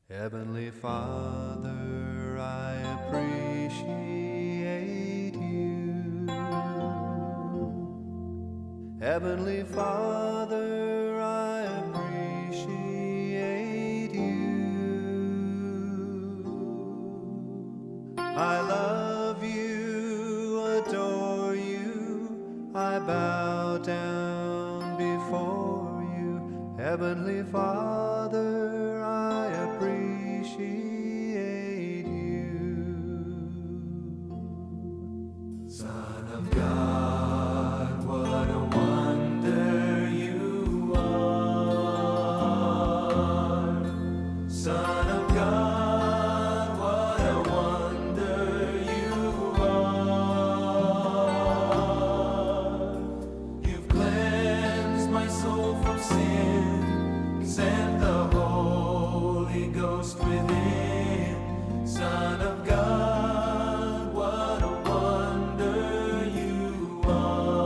Heavenly Father, I appreciate you. Heavenly Father, I appreciate you. I love you, adore you, I bow down before you. Heavenly Father, I appreciate you. Son of God, what a wonder you are. Son of God, what a wonder you are. You've cleansed my soul from sin, sent the Holy Ghost within. Son of God, what a wonder you are.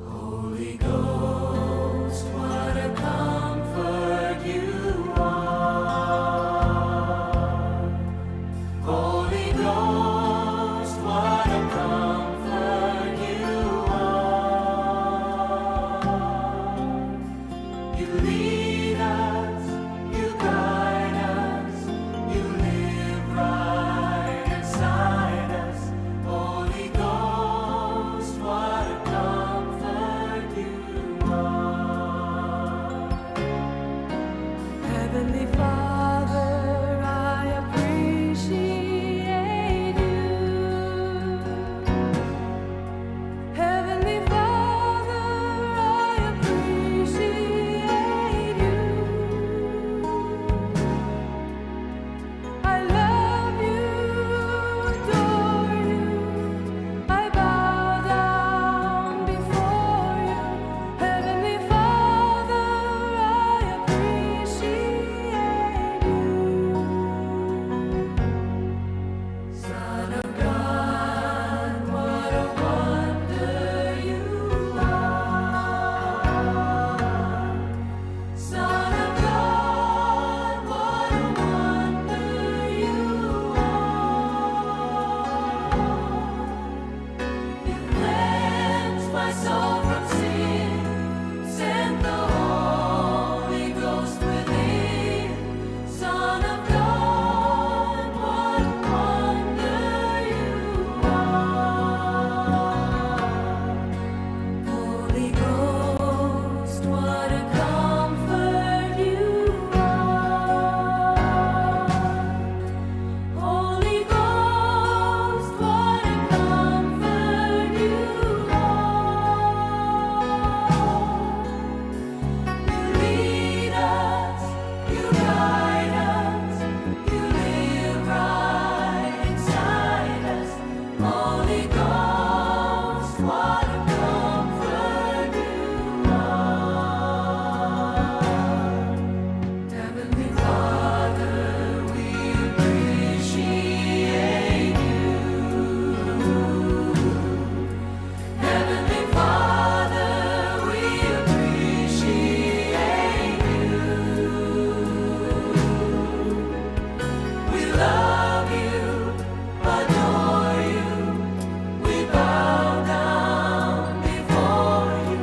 Holy Ghost, what a comfort you are. Holy Ghost, what a comfort you are. You lead us, you guide us, you live right inside us. Holy Ghost, what a comfort you are. Heavenly Father, I appreciate you. Heavenly Father, I appreciate you. I love you, adore you, I bow down before you. Heavenly Father, I appreciate you. Son of God, what a wonder you are. Son of God, what a wonder you are. You cleansed my soul from sin, sent the Holy Ghost within. Son of God, what a wonder you are. Holy Ghost, what a comfort you are. Holy Ghost, what a comfort you are. You lead us, you guide us, you live right inside us. Holy Ghost, what a comfort you are. Heavenly Father, we appreciate you. Heavenly Father, we appreciate you. We love you, adore you, we bow down before you.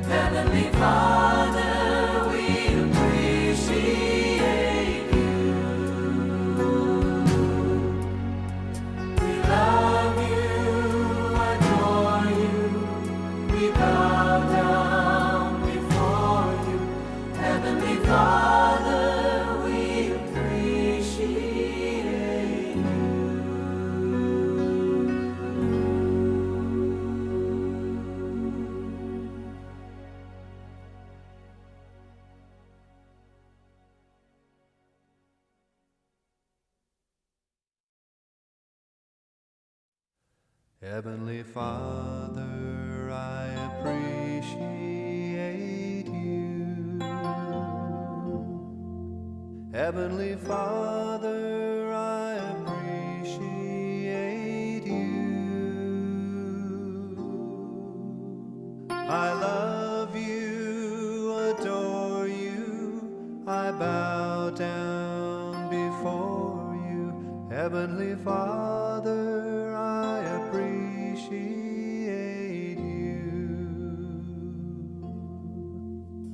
Heavenly Father, we appreciate you. We love you, adore you, we bow down before you. Heavenly Father, we appreciate you. Heavenly Father, I appreciate you. Heavenly Father, I appreciate you. I love you, adore you, I down before you. Heavenly Father, I appreciate you.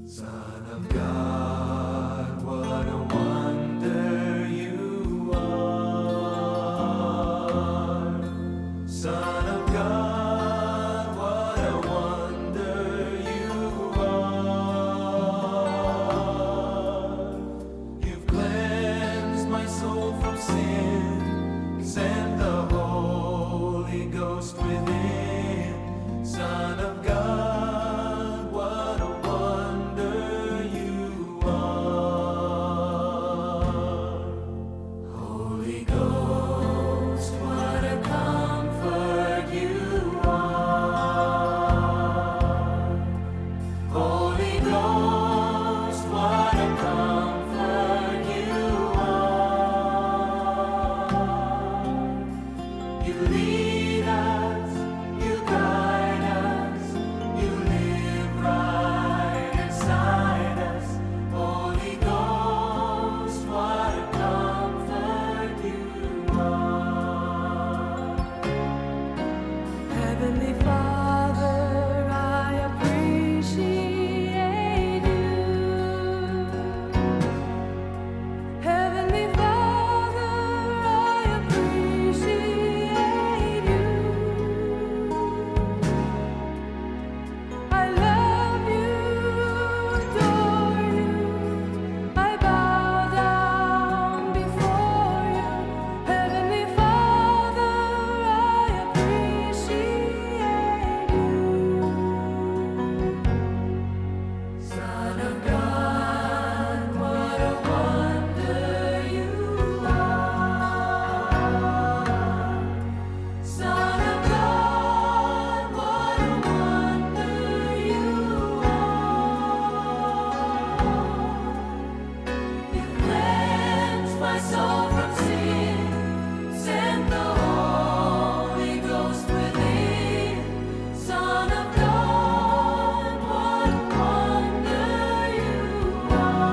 Son of God, what a wonder you are. Son of God, what a wonder you are. You've cleansed my soul from sin, sent the Holy Ghost within. Son of God, what a wonder you are. Holy Ghost, what a comfort you are. Holy Ghost, what a comfort you are. You lead us, you guide us, you live right inside us. Holy Ghost, what a comfort you are. Heavenly Father, I appreciate you. Heavenly Father, I appreciate you. I love you, adore you. I bow down before you. Heavenly Father, I appreciate you. Son of God, what a wonder you are. Son of God, what a wonder you are. You cleansed my soul from sin, sent the Holy Ghost within. Son of God, what a wonder you are.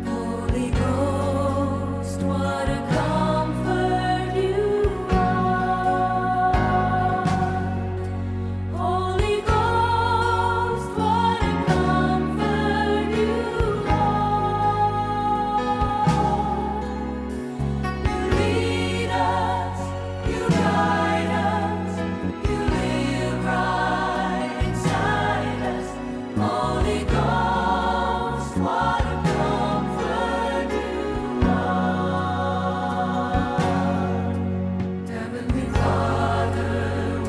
Holy Ghost, what a comfort you are. Holy Ghost, what a comfort you are. You lead us, you guide us, you live right inside us. Holy Ghost, what a comfort you are. Heavenly Father,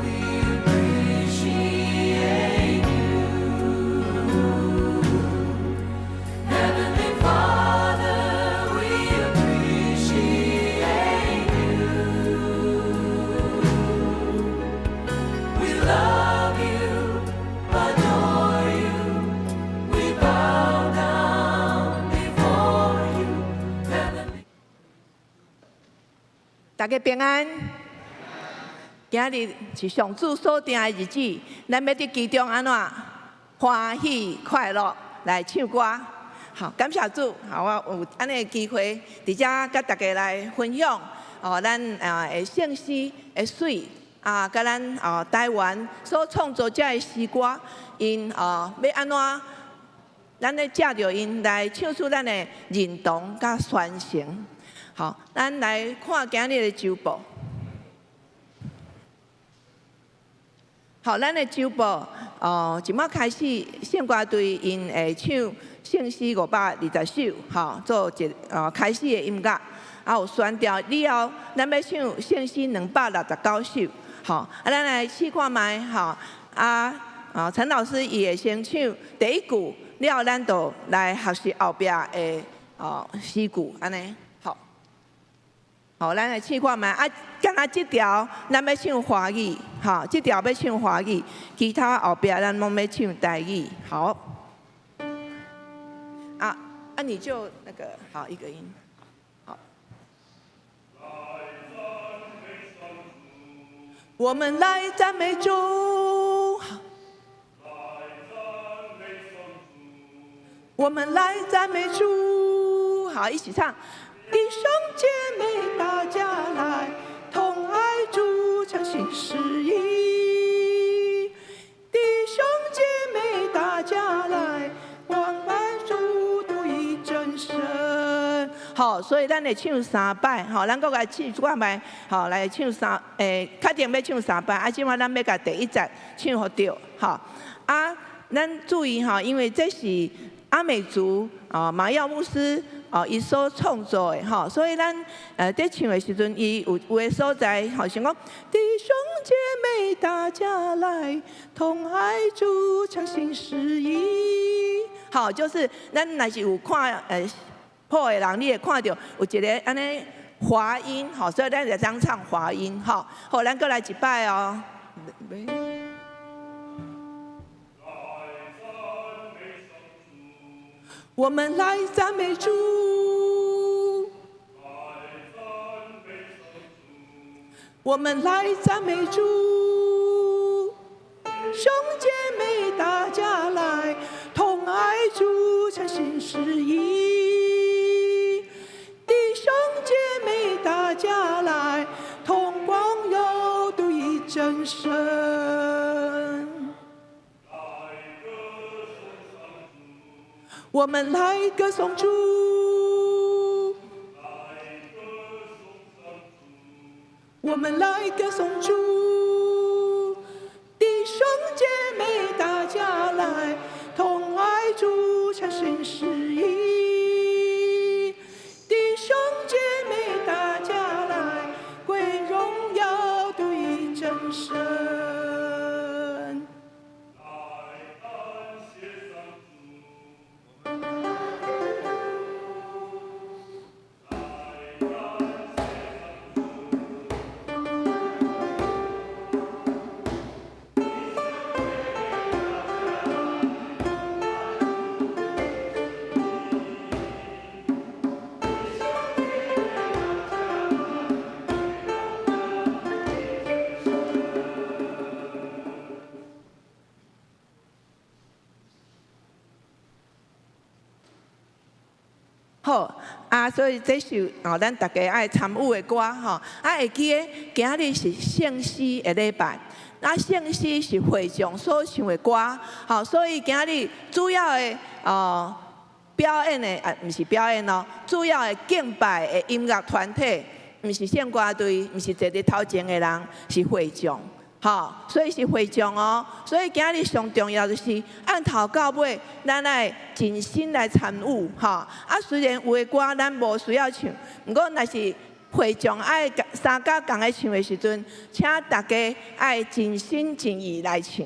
we appreciate you. Heavenly Father, we appreciate you. We love you, adore you. We bow down before you. Heavenly 大家平安。今日是上主所定的日子，咱要伫其中安怎欢喜快乐来唱歌。好，感谢主，好，我有安尼的机会，伫遮甲大家来分享咱的圣诗的水甲咱台湾所创作者的诗歌，因要安怎，咱咧借着因来唱出咱的认同甲宣诚。好，咱来看今日的周报。好，咱的周报即马开始，圣歌队因会唱圣诗520首，吼，做一开始的音乐。有宣调以后，咱要唱圣诗269首，吼，咱来试看卖，吼，陈老师伊会先唱第一句，了后咱就来学习后壁的诗句，安尼。好，咱来试看卖。敢若即条咱要唱华语，吼，即条要唱华语，其他后壁咱拢要唱台语。好，你就那个好一个音，好。我们来赞美主。我们来赞美主。好，一起唱。弟兄姐妹，大家来，同爱主，诚心实意。弟兄姐妹，大家来，光拜主，独一真神。好，所以咱会唱3摆，好，咱搁来唱几摆，好，来唱确定要唱3摆，啊，即摆咱要甲第1节唱好着，好，啊，咱注意哈，因为这是阿美族马耀牧师伊所创作的吼，所以咱在唱的时阵，伊有的所在好像讲弟兄姐妹大家来，同爱主，诚心实意。好，就是咱若是有看谱的人，你会看到有一个安尼滑音，好，所以咱就当唱滑音，好，好，咱过来一摆哦。我们来赞美主，我们来赞美主，兄姐妹大家来，同爱主，诚心实意。弟兄姐妹大家来，同光耀独一真神。我们来歌颂主，我们来歌颂主，弟兄姐妹大家来，同爱主，诚心实意。弟兄姐妹大家来，归荣耀独一真神。好所以这首咱大家爱参与的歌会记得今日是圣诗的礼拜，圣诗是会众所唱的歌，所以今日主要的表演的不是表演哦，主要的敬拜的音乐团体，不是献歌队，不是坐伫头前的人，是会众。所以是会众哦。所以今日上重要就是按头到尾，咱来尽心来参与虽然有的歌咱无需要唱，不过若是会众爱三甲共个唱的时阵，请大家爱尽心尽意来唱。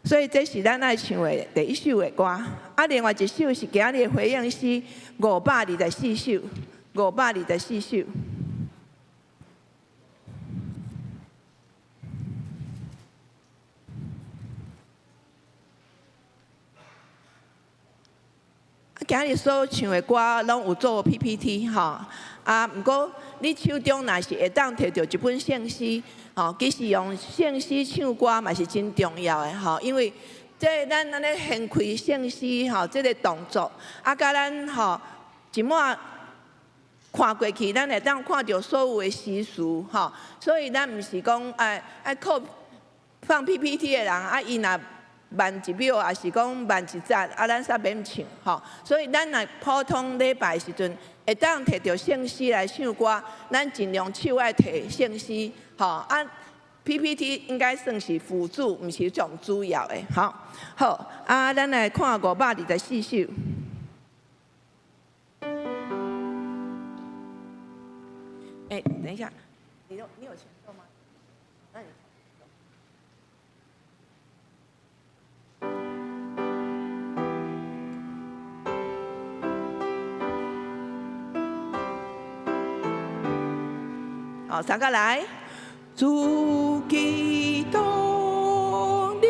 所以这是咱爱唱的第1首的歌。另外一首是今日的回应诗524首，524首。今日所唱的歌拢有做 PPT 不过你手中若是会当摕到一本圣诗其实用圣诗唱歌嘛是真重要的因为这咱安尼掀开圣诗这个动作甲咱一满看过去，咱会当看到所有的诗词所以咱毋是讲爱靠放 PPT 的人伊若慢1秒，也是讲慢1节，咱煞免唱所以咱若普通礼拜时阵，会当摕到圣诗来唱歌，咱尽量手爱摕圣诗PPT 应该算是辅助，毋是上主要的好咱来看524首。等一下，你有前奏吗？那你。三个来，主基督，你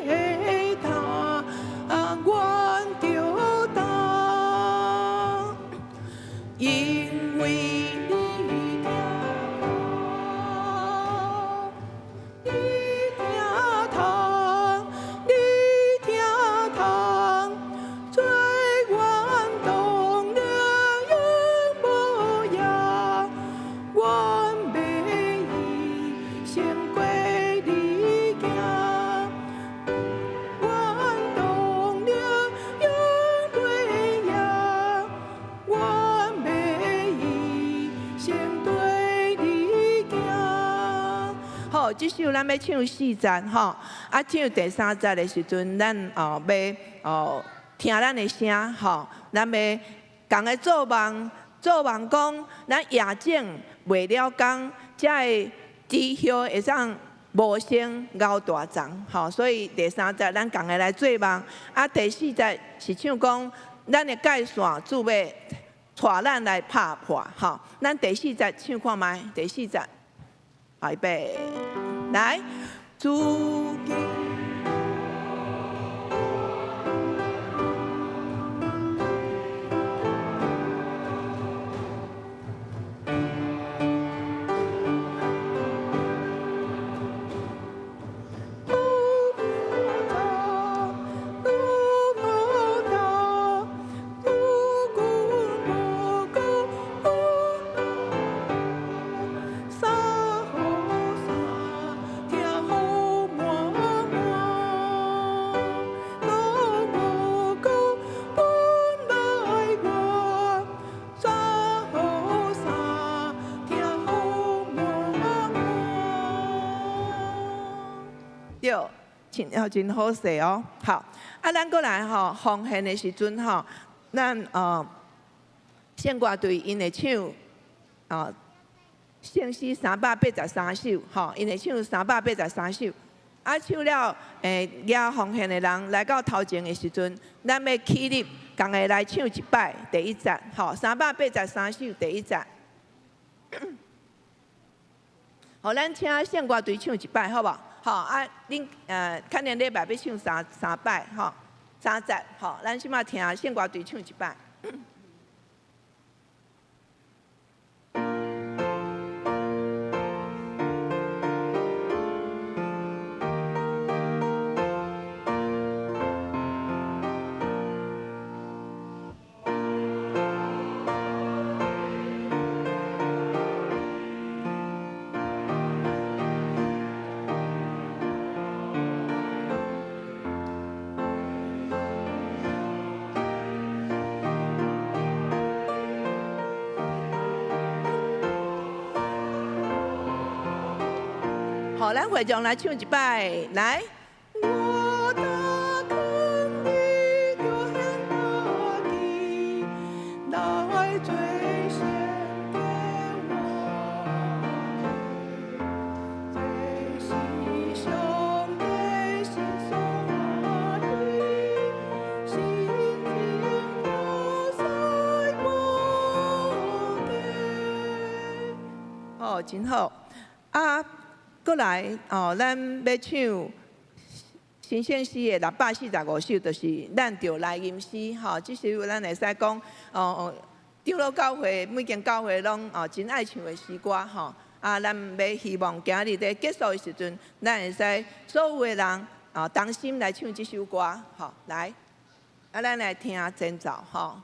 的他阮着当，因为你听好，这首咱要唱4节吼，啊，唱第3节的时阵，咱要听咱的声吼，咱要共个做梦讲，咱夜景袂了工，才会知晓会当无声熬大丛，吼，所以第3节咱共个来做梦，啊，第4节是唱讲咱的界线主要带咱来拍破，吼，咱第4节唱看觅，第4节，预备，来，主。对，真好势哦。好，啊，咱过来吼，奉献的时阵吼，咱献歌队因会唱圣诗383首，吼，因会唱383首。啊，唱了举奉献的人来到头前的时阵，咱要起立，共个来唱一摆第1节，吼，383首第1节。好，咱请献歌队唱一摆，好无？吼啊，恁看年礼拜要唱三摆，吼3节，吼，咱即马听献歌队唱一摆。好，咱会众来唱一摆，来。我的坑里有很大地，来最献给我，最细兄弟心所话题，心情我塞我给。哦，真好啊！过来咱要唱新鲜诗的645首，就是咱着来吟诗吼。这首咱会使讲长老教会每间教会拢真爱唱的诗歌吼。啊，咱要希望今日在结束的时阵，咱会使所有的人同心来唱这首歌吼。来，啊，咱来听前奏吼。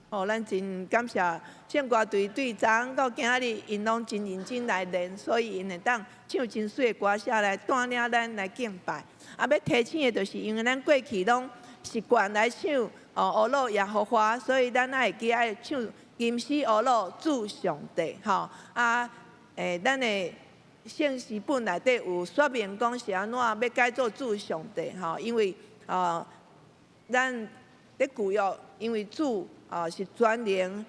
哦，咱真感谢献歌队队长到今仔日，因拢真认真来练，所以因会当唱真水的歌下来带领咱来敬拜。啊，要提醒的就是因为咱过去拢习惯来唱俄罗耶和华，所以咱爱记爱唱吟诗俄罗主上帝，吼啊，咱的圣诗本内底有说明讲是安怎要改做主上帝，吼，因为咱咧旧约，因为主是全能，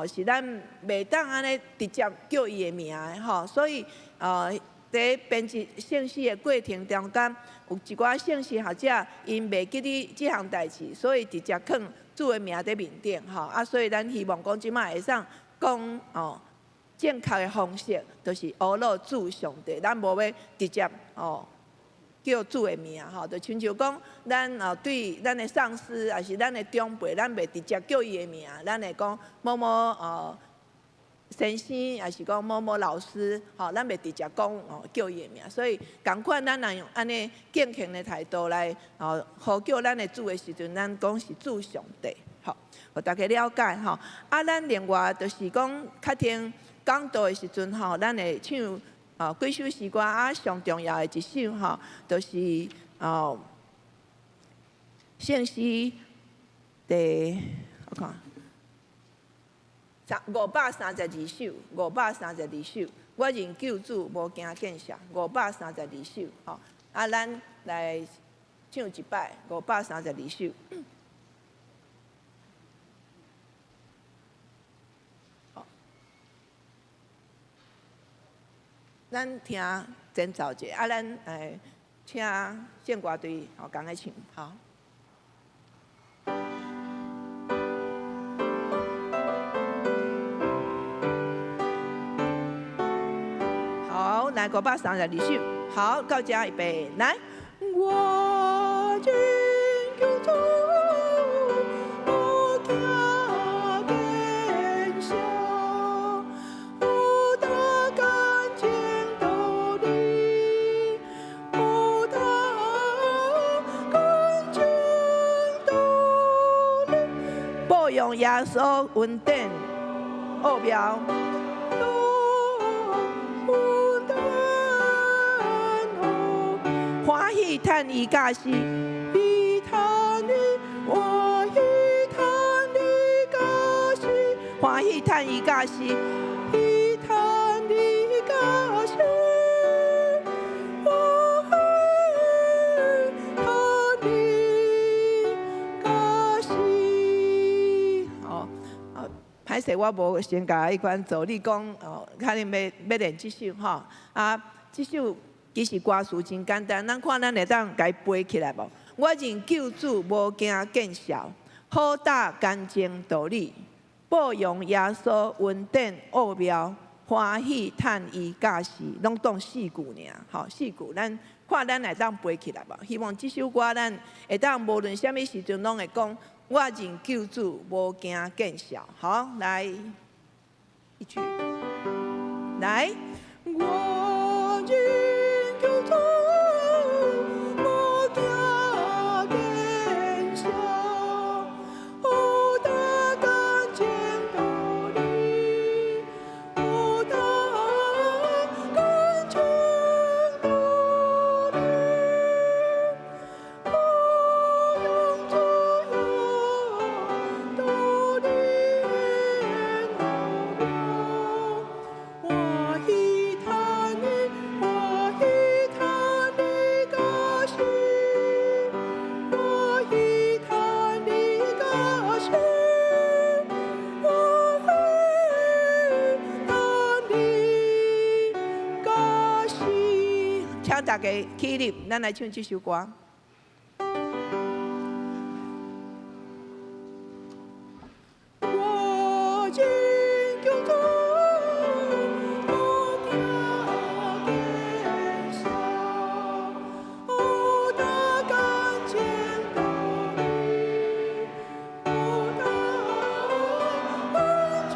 是咱袂当安尼直接叫伊的名的吼，所以在编辑圣诗的过程中间，有一寡圣诗学者因袂记哩即项代志，所以直接放主的名伫面顶吼，啊，所以咱希望讲即摆会使讲正确的方式，就是阿罗主上帝，咱无要直接叫主的名吼，就亲像讲，咱对咱的上司，也是咱的长辈，咱袂直接叫伊的名，咱会讲某某先生，也是讲某某老师，吼，咱袂直接讲叫伊的名，所以共款咱若用安尼敬虔的态度来呼叫咱的主的时阵，咱讲是主上帝，吼，互大家了解吼。啊，咱另外就是讲，较听讲道的时阵吼，咱会唱。几首诗歌啊，上重要的一首吼，就是圣诗我看532首，532首。我认救主无惊见笑，532首吼。啊，咱来唱一摆532首。咱听前奏者，啊，咱请献歌队共个唱，好。好，来532首，好，到这预备，来。我真救主，无惊见笑。用耶稣恩典奥妙，欢喜叹伊假是，伊叹你，我伊叹你假是，欢喜叹伊假是，伊叹你假是。歹势，我无先甲迄款助理讲，可能要练即首吼。啊，即首其实歌词真简单，咱看咱会当家背起来无？我认救主无惊见笑，好打干净道理，保用耶稣恩典奥妙，欢喜叹伊假是，拢当4句尔，吼4句，咱看咱会当背起来无？希望即首歌咱会当无论啥物时阵拢会讲。我认救主，无惊见笑。好，来一句，来。我认救主，无惊见笑。好打干净道理，好打干净道理，不用左右。请大家起立，咱来唱这首歌。我真救主，无惊见笑，好打干净道理，好打干净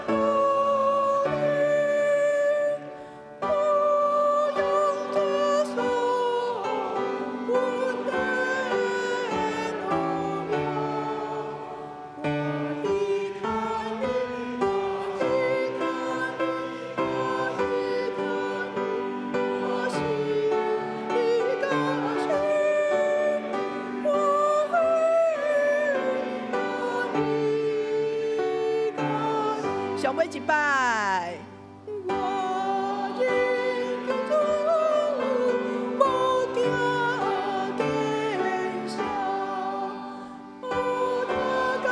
道理，不用左手。上尾一摆。我认主，无定天下，我的感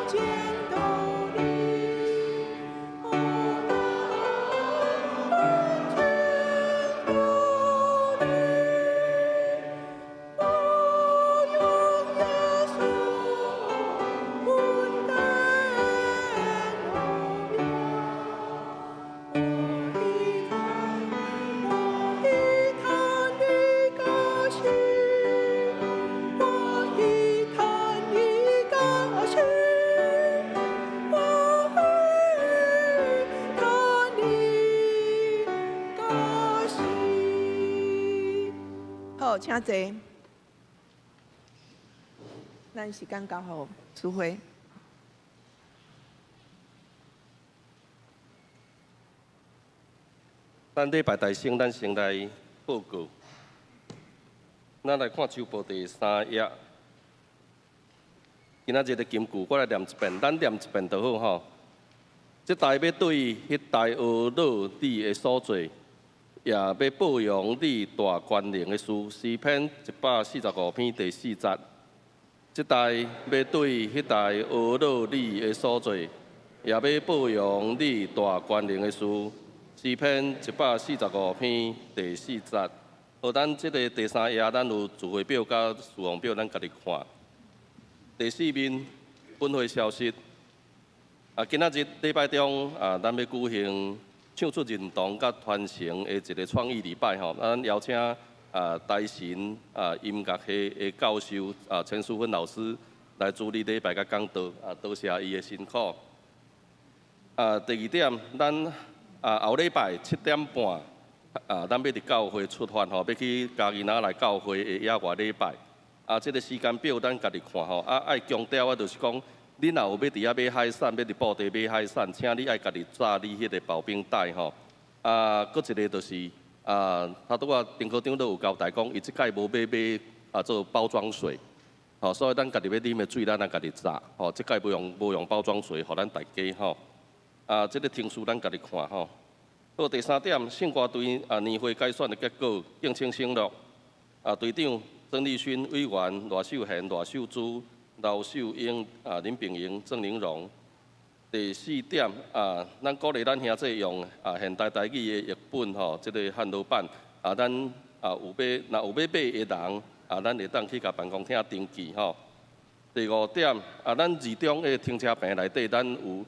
情道理，我的感情道理，我用耶稣温暖我呀。我一叹一个心，我一叹一个心，我一叹一个心。好，请坐。咱时间交互苏辉。咱礼拜大圣，咱先来报告。咱来看周报第3页。今仔日的金句，我来念一遍，咱念一遍就好吼。这代要对迄代恶恼你的所做，也要报扬你大权能的事。诗篇145篇第4节。这代要对迄代恶恼你的所做，也要报扬你大权能的事。诗篇145篇第4节。好，咱这个第3页，咱有聚会表甲事项表，咱家己看。第4面本会消息。今仔日礼拜中，咱要举行唱出认同甲传承的一个创意礼拜吼。咱邀请台神音乐系的教授陈淑芬老师来主理礼拜甲讲道，多谢伊的辛苦。第2点，咱后礼拜7点半，咱要伫教会出发吼，要去嘉义那来教会的野外礼拜。这个时间表咱家己看吼，爱强调就是讲，你若有要伫遐买海产，要伫布袋买海产，请你爱家己扎你迄个保冰袋吼。搁一个就是，头拄仔丁科长都有交代讲，伊即届无买做包装水，吼，所以咱家己要啉的水，咱爱家己扎，吼，即届无用包装水，互咱大家吼。这个听书咱家己看吼。到第3点，圣歌队年会改选的结果，敬请省略。队长曾立勋委员罗秀贤、罗秀珠、刘秀英、林炳英、郑玲荣。第4点，咱鼓励咱兄弟用现代台语的译本吼，这个汉语版，咱若有要买的人，咱会当去甲办公厅登记吼。第5点，咱二中的停车坪内底，咱有。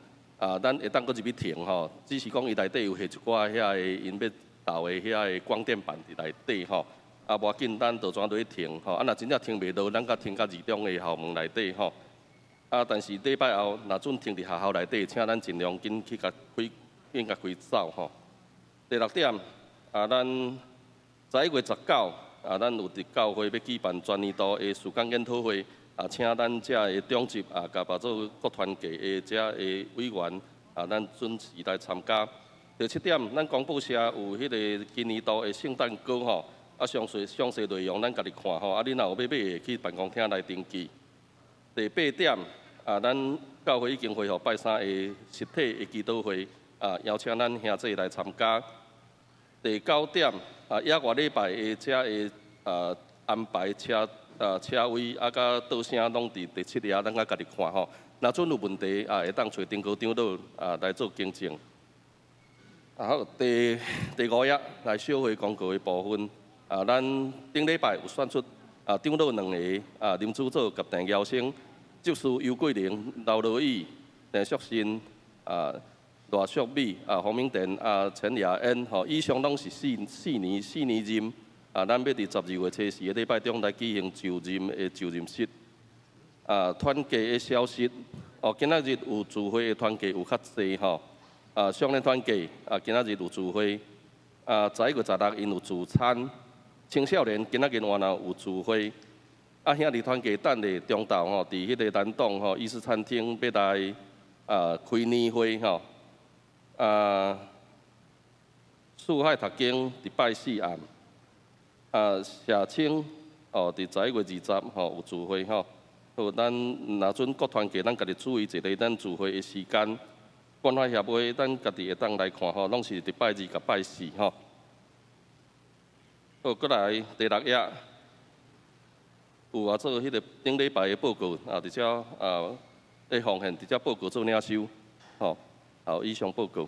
咱会当搁入去停吼，只是讲伊内底有下一寡遐个因要投的遐个光电板伫内底吼，无要紧，咱就怎落去停吼。若真正停袂到，咱甲停到二中的校门内底吼。但是礼拜后若准停伫学校内底，请咱尽量紧去甲开走吼。第6点，咱11月19，咱有伫教会要举办全年度的事工研讨会。请咱遮的长级甲包做各团契的遮的委员咱准时来参加。第7点，咱广播社有迄个今年度的圣诞歌吼，详细内容咱家己看吼。你若有要买的，去办公厅来登记。第8点，咱教会已经恢复拜三的实体的祈祷会，邀请咱兄弟来参加。第9点，野外礼拜的遮的安排车位甲倒声拢伫第7页，咱家己看吼。若准有问题会当找丁科长倒来做更正。好，第5页来小会广告的部分。咱顶礼拜有选出长老2个林主组甲陈耀生、执事尤桂玲、刘罗义、陈淑新、罗淑美、黄明田、陈雅恩吼，以上拢是4年任。咱要伫12月初4个礼拜中来举行就任的就任式。团契的消息，今仔日有聚会的团契有较济吼。双联团契今仔日有聚会。11月16因有聚餐。青少年今仔日换有聚会。兄弟团契等下中昼吼，伫迄个南洞吼意式餐厅要来开年会吼。四海读经伫拜4暗。社青伫11月20吼有聚会吼，好，咱若准各团契咱家己注意一下咱聚会的时间。关怀协会，咱家己会当来看吼，拢是伫拜2甲拜4吼。好，过来第6页，有做迄个顶礼拜的报告，伫遮会奉献伫遮报告做领收，吼，好，以上报告。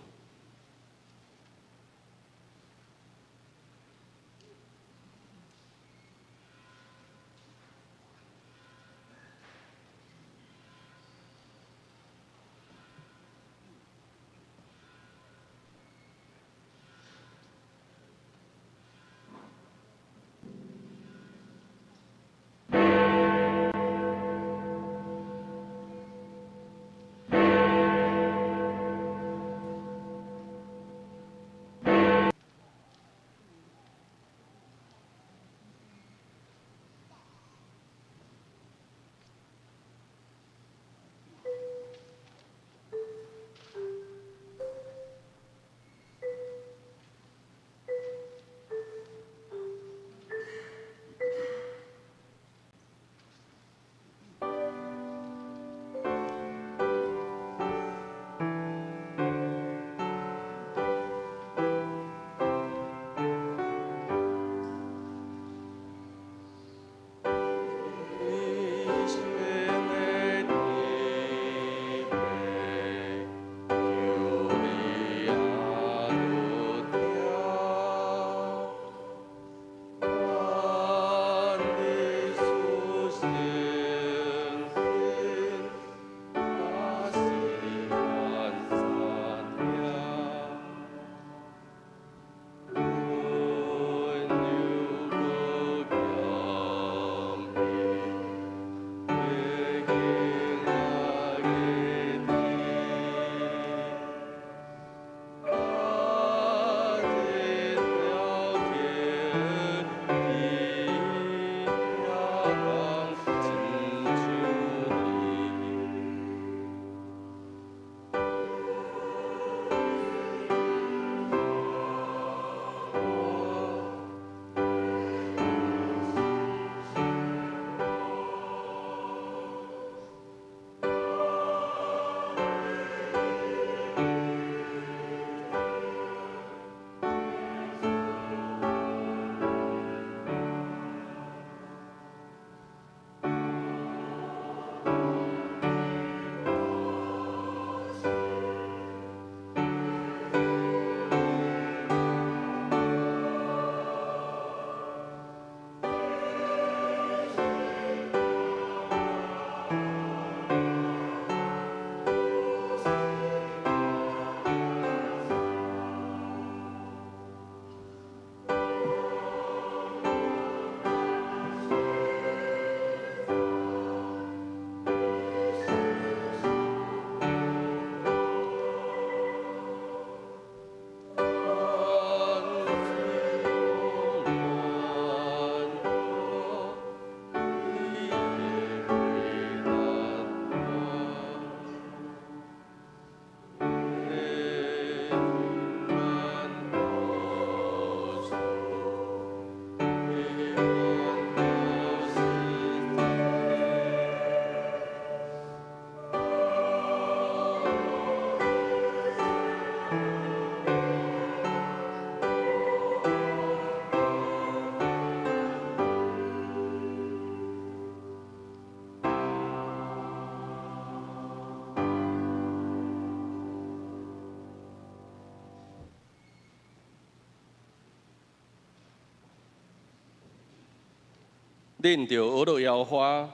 恁着学乐耶和华，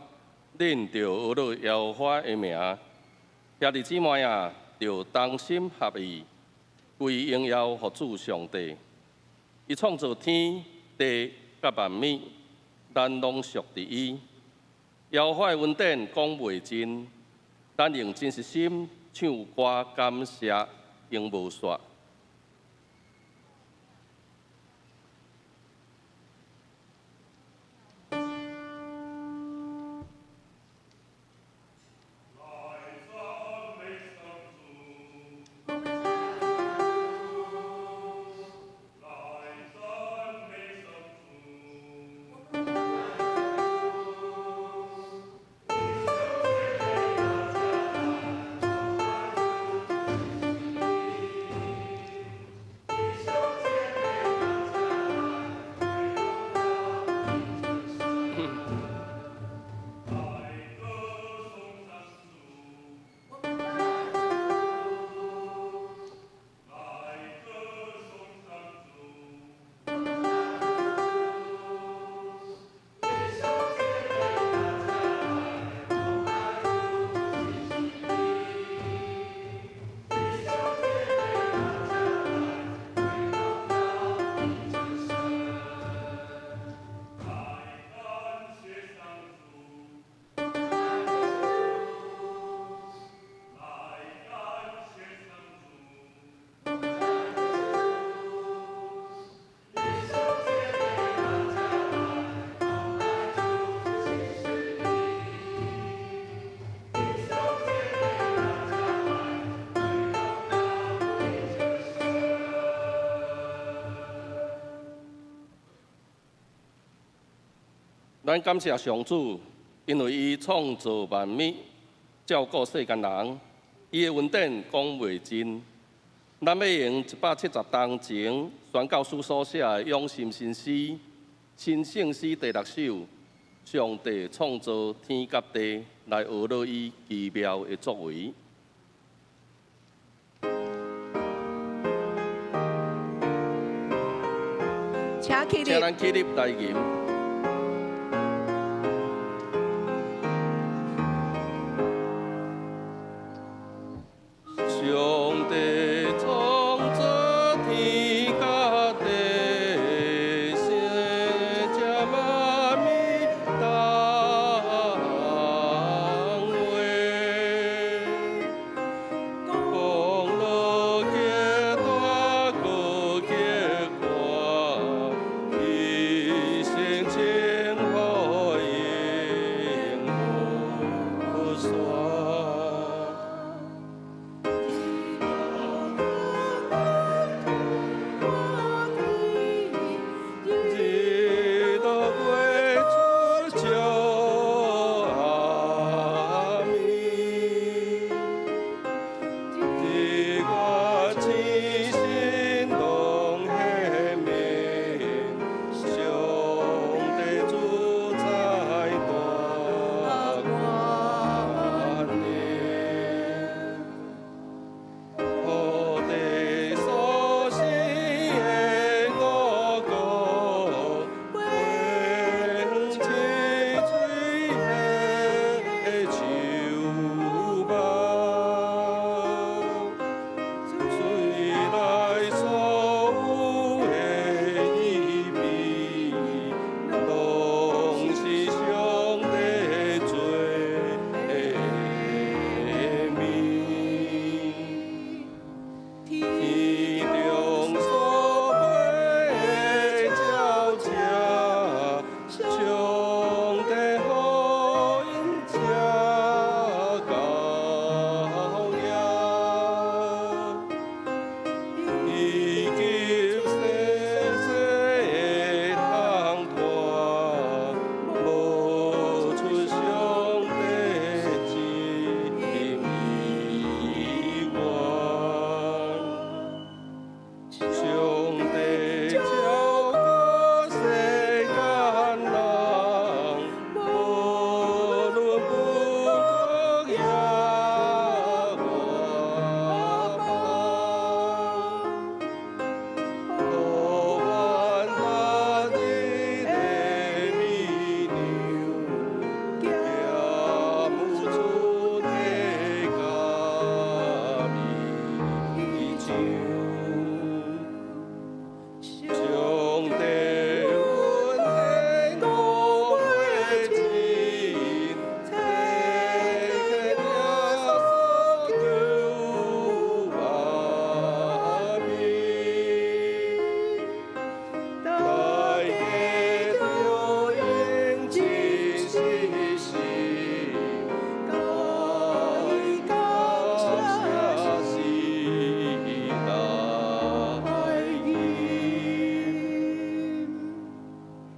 恁着学乐耶和华的名。兄弟姊妹啊，着同心合意，归荣耀给主上帝。伊创造天地甲万物，咱拢属伫伊。耶和华的恩典讲袂尽，咱用真实心唱歌感谢，永无煞。咱感谢上主，因为伊创造万物，照顾世间人，伊的恩典讲袂尽。咱要用170当前宣教书所写的永心新诗、新圣诗第6首，上帝创造天甲地，来学乐伊奇妙的作为。请咱起立来吟。上帝创造天甲地，世界万物当为，公路结大个结果，一生情好永无衰。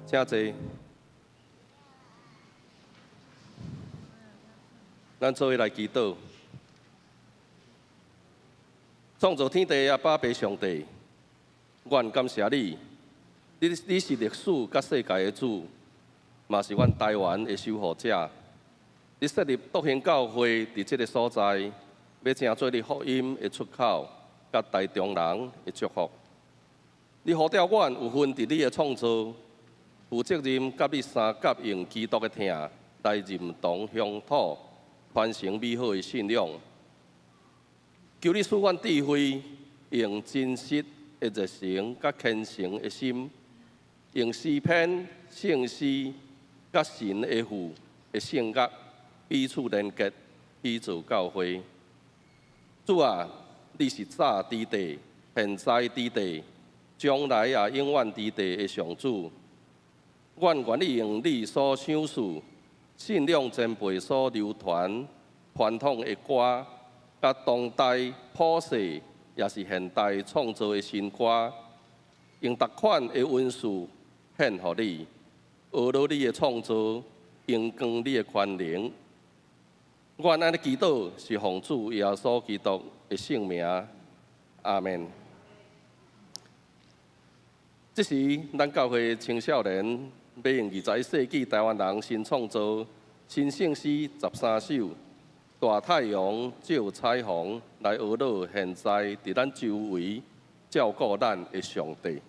请坐，咱做伙来祈祷。创造天地的阿爸爸上帝，愿感谢你，你是历史甲世界的主，嘛是阮台湾的守护者。你设立笃行教会伫这个所在，要成做你福音的出口，甲台中人的祝福。你呼召阮有份伫你的创造。负责任甲你三甲用基督的疼来认同乡土，传承美好的信仰。求你赐阮智慧，用真实的热诚甲虔诚的心，用诗篇、圣诗甲神的父的性格彼此连结，彼此教会。主啊，你是早伫地、现在伫地、将来也永远伫地的上主。愿意用你所想事、信仰前辈所流传传统的歌，甲当代普世也是现代创造的新歌，用逐款的文字献予你，学习你的创造，荣光你的权能。阮安尼祈祷是奉主耶稣基督的圣名，阿门。这是咱教会青少年要用21世纪台湾人新创造新圣诗13首，大太阳照彩虹来学乐现在伫咱周围照顾咱的上帝。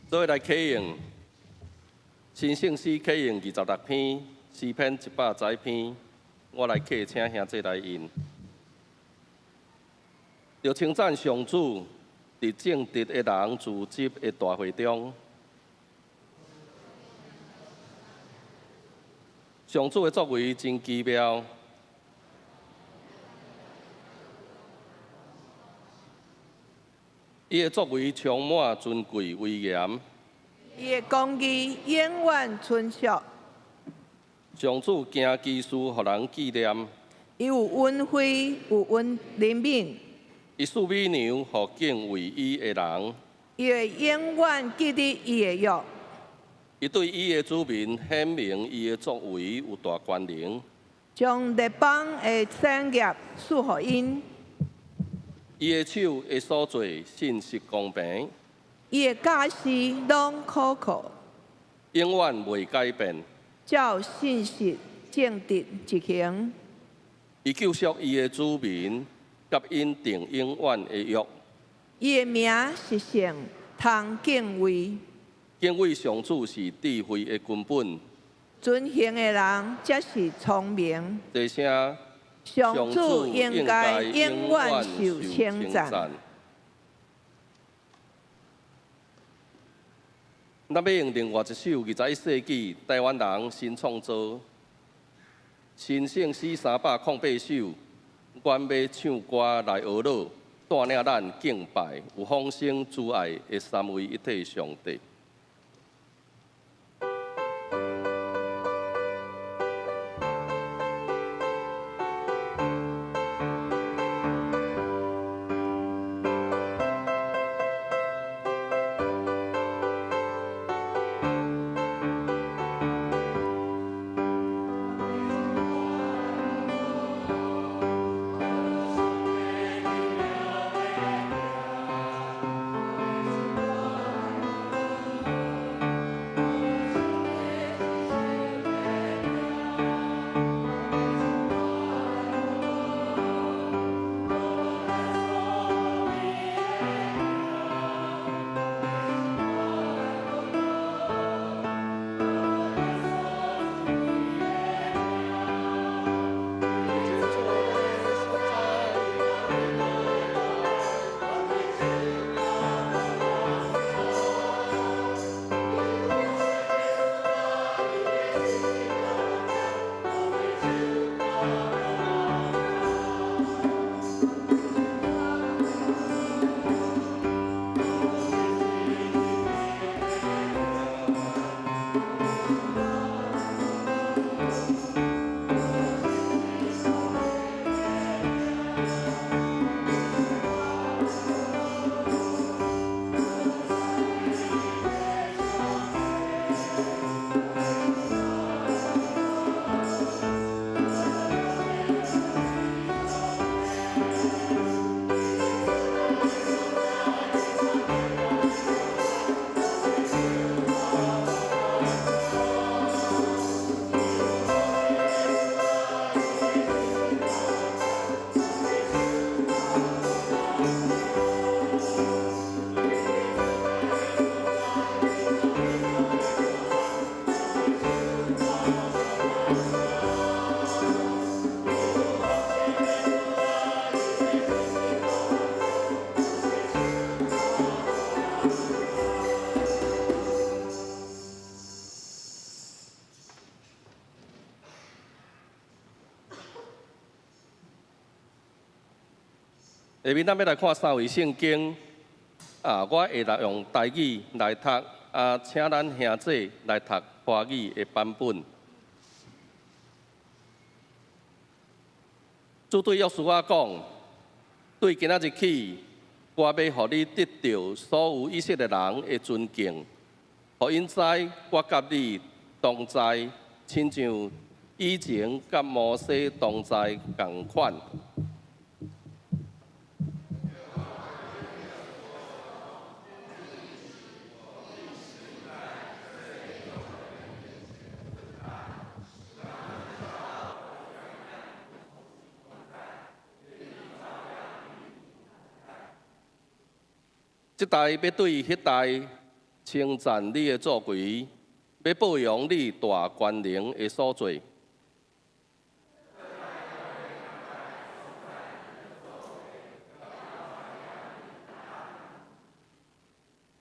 所以来启用新圣诗启用26篇，诗篇110篇，我来启请兄弟来印。要称赞上主，伫正直的人聚集的大会中，上主的作为真奇妙。伊的作为充满尊贵威严，伊的公义永远存续，上主行奇事，互人纪念。伊有恩惠，有怜悯，伊赐美牛，互敬畏伊的人。伊会永远记得伊的约，伊对伊的子民显明伊的作为有大权能。将列邦的产业赐予因。伊的手会所做信实公平，伊的假事拢可靠，永远袂改变。照信实正直执行。伊救赎伊的子民，甲因定永远的约。伊的名是圣，通敬畏。敬畏上主是智慧的根本。遵行的人才是聪明。这声。上主应该永远受称赞。咱要用另外一首21世纪台湾人新创造新圣诗308首，阮要唱歌来学乐，带领咱敬拜有丰盛主爱的三位一体上帝。下面咱要来看三位圣经，我会来用台语来读，请咱兄弟来读华语的版本。主对约书亚讲，对今仔日起，我要互你得到所有以色列人的尊敬，互因知我甲你同在，亲像以前甲摩西同在共款。这代要对迄代称赞你的作为，要保养你大权能的所做。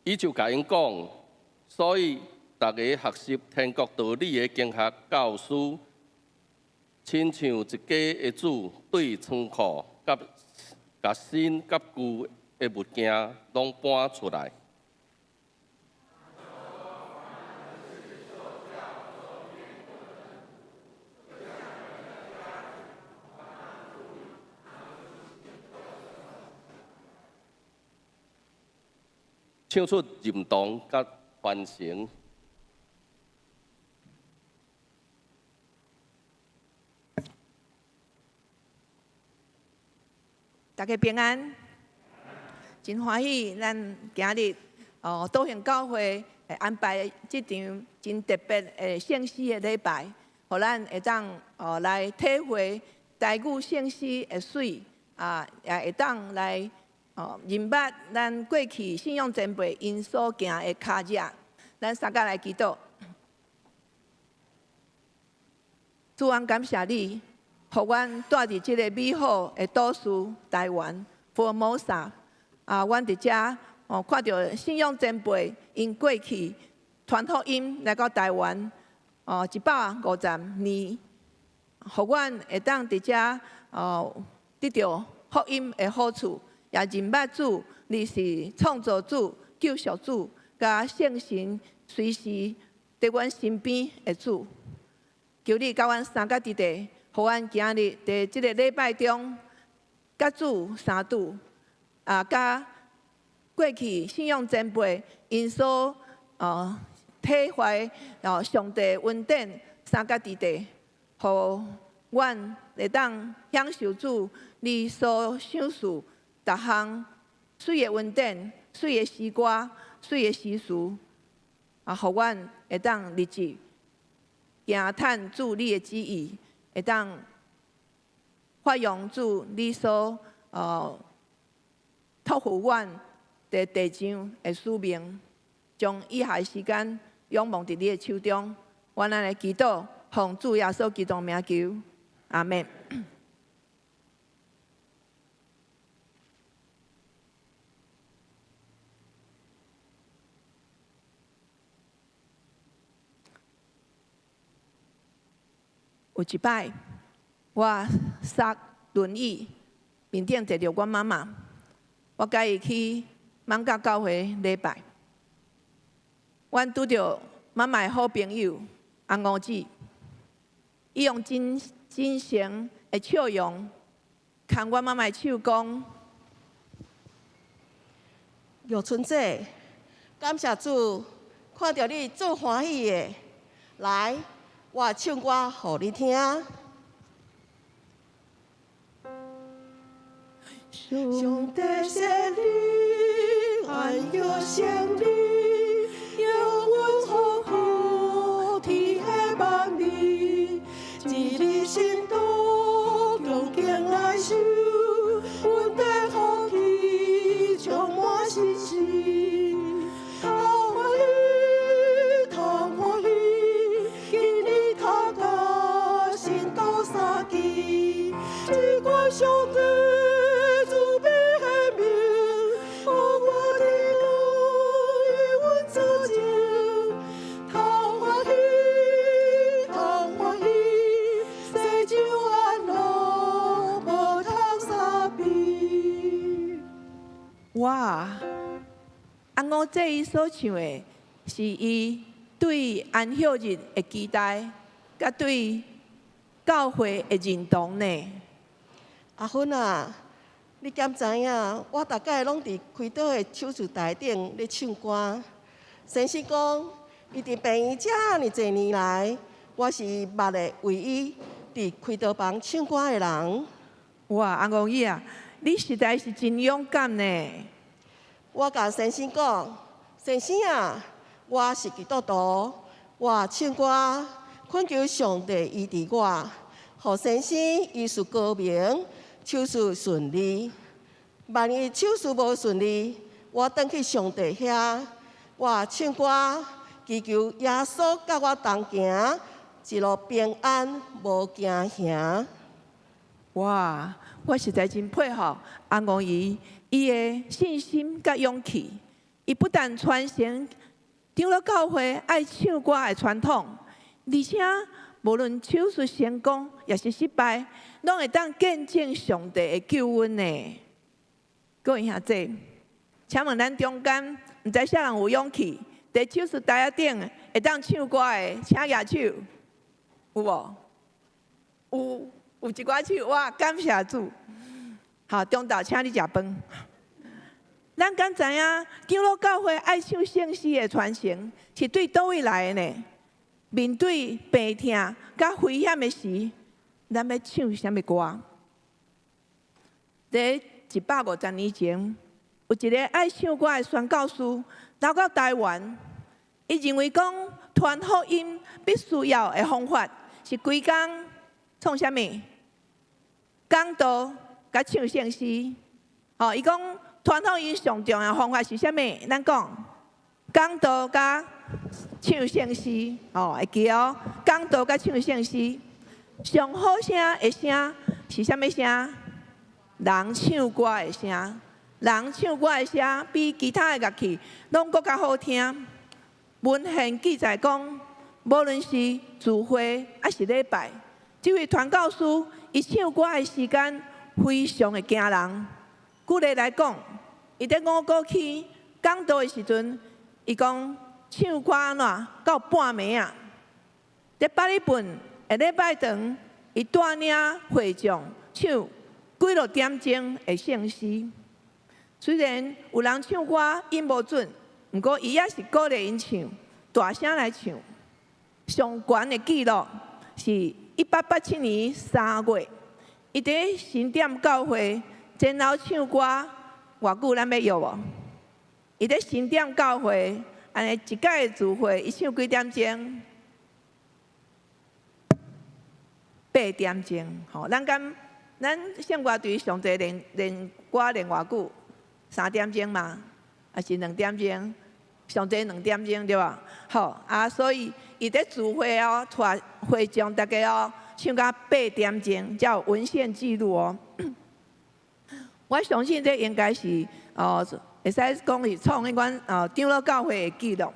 伊就甲因讲，所以大家学习天国道理的经学教师，亲像一家的主对仓库甲新甲旧的物件拢搬出来。唱出认同甲完成。大家平安，真欢喜，咱今日道行教会会安排这场真特别的圣诗的礼拜，互咱会当来体会台语圣诗的水，也会当来认捌咱过去信仰前辈因所行的脚迹。咱三甲来祈祷，主安感谢你。互阮住伫即个美好的都市台湾Formosa，阮伫遮看到信仰前辈因过去传福音来到台湾150年，互阮会当伫遮得到福音的好处，也认捌主你是创造主、救赎主，甲圣神随时伫阮身边的主。求你甲阮三甲伫地。互阮今日伫即个礼拜中，甲主相拄，甲过去信仰前辈因所体会上帝恩典三甲伫地，互阮会当享受主你所赏赐逐项水的恩典、水的诗歌、水的诗词，互阮会当日子行趁主你的旨意。会当发扬主你所托付阮的地上的使命，将以下时间仰望伫你的手中。我咱来祈祷，奉主耶稣基督名求，阿门。有一摆，我塞轮椅，面顶坐着阮妈妈，我甲伊去艋舺教会礼拜。阮拄着妈妈的好朋友洪五姊，伊用真诚的笑容，牵阮妈妈的手讲：“玉春姐，感谢主，看到你做欢喜的，来。”我唱歌互你听。上帝是你，爱要像你，永远好好天的万里，一日心中强健来受，阮的福气充满信心。上帝慈悲的名，予我的路与阮作证，通欢喜，通欢喜，世上安乐无通相比。哇！阿五这伊所唱的，是伊对安息日的期待，甲对教会的认同呢。阿芬啊，你敢知影？我大概拢伫开导的手术台顶咧唱歌。先生讲，伊伫病院遮尔侪年来，我是捌的唯一伫开导房唱歌的人。哇，阿五姨啊，你实在是真勇敢呢！我甲先生讲，先生啊，我是基督徒，我唱歌恳求上帝医治我，互先生医术高明，手术顺利。万一手术无顺利，我转去上帝遐，我唱歌祈求耶稣甲我同行，一路平安无惊吓。哇，我实在真佩服阿五姨，伊的信心甲勇气，伊不但传承长老教会爱唱歌的传统，而且无论手术成功也是失败，拢会当见证上帝的救恩呢。各位兄弟，请问咱中间毋知啥人有勇气，伫手术台仔顶会当唱歌的，请举手，有无？有一寡手，哇！感谢主。好，中昼请你食饭。咱敢知影，长老教会爱唱圣诗的传承，是对倒位来的呢？面对病痛甲危险的时，咱要唱什么歌？在150年前，有一个爱唱歌的宣教师来到台湾，伊认为讲传福音必须要的方法是规工创啥物？讲道甲唱圣诗。伊讲传福音上重要的方法是啥物？咱讲讲道甲唱圣诗，会记哦。讲道甲唱圣诗，上好声的声是啥物声？人唱歌的声，人唱歌的声比其他的乐器拢搁较好听。文献记载讲，无论是聚会还是礼拜，这位传教师伊唱歌的时间非常的惊人。举例来讲，伊伫5股起讲道的时阵，伊讲唱歌安怎到半暝啊。伫8月份下礼拜长，伊带领会众唱几落点钟的圣诗。虽然有人唱歌音无准，不过伊也是鼓励因唱，大声来唱。上悬的记录是1887年3月，伊伫新店教会前后唱歌偌久，咱要约无？伊伫新店教会安尼一届聚会，伊唱几点钟？8点钟。吼，咱圣歌队上侪练歌练偌久？3点钟嘛，还是2点钟？上侪2点钟对吧？好所以伊伫聚会哦，带会众大家哦，唱到8点钟，才有文献记录哦。我相信这应该是会使讲是创迄款长老教会的记录。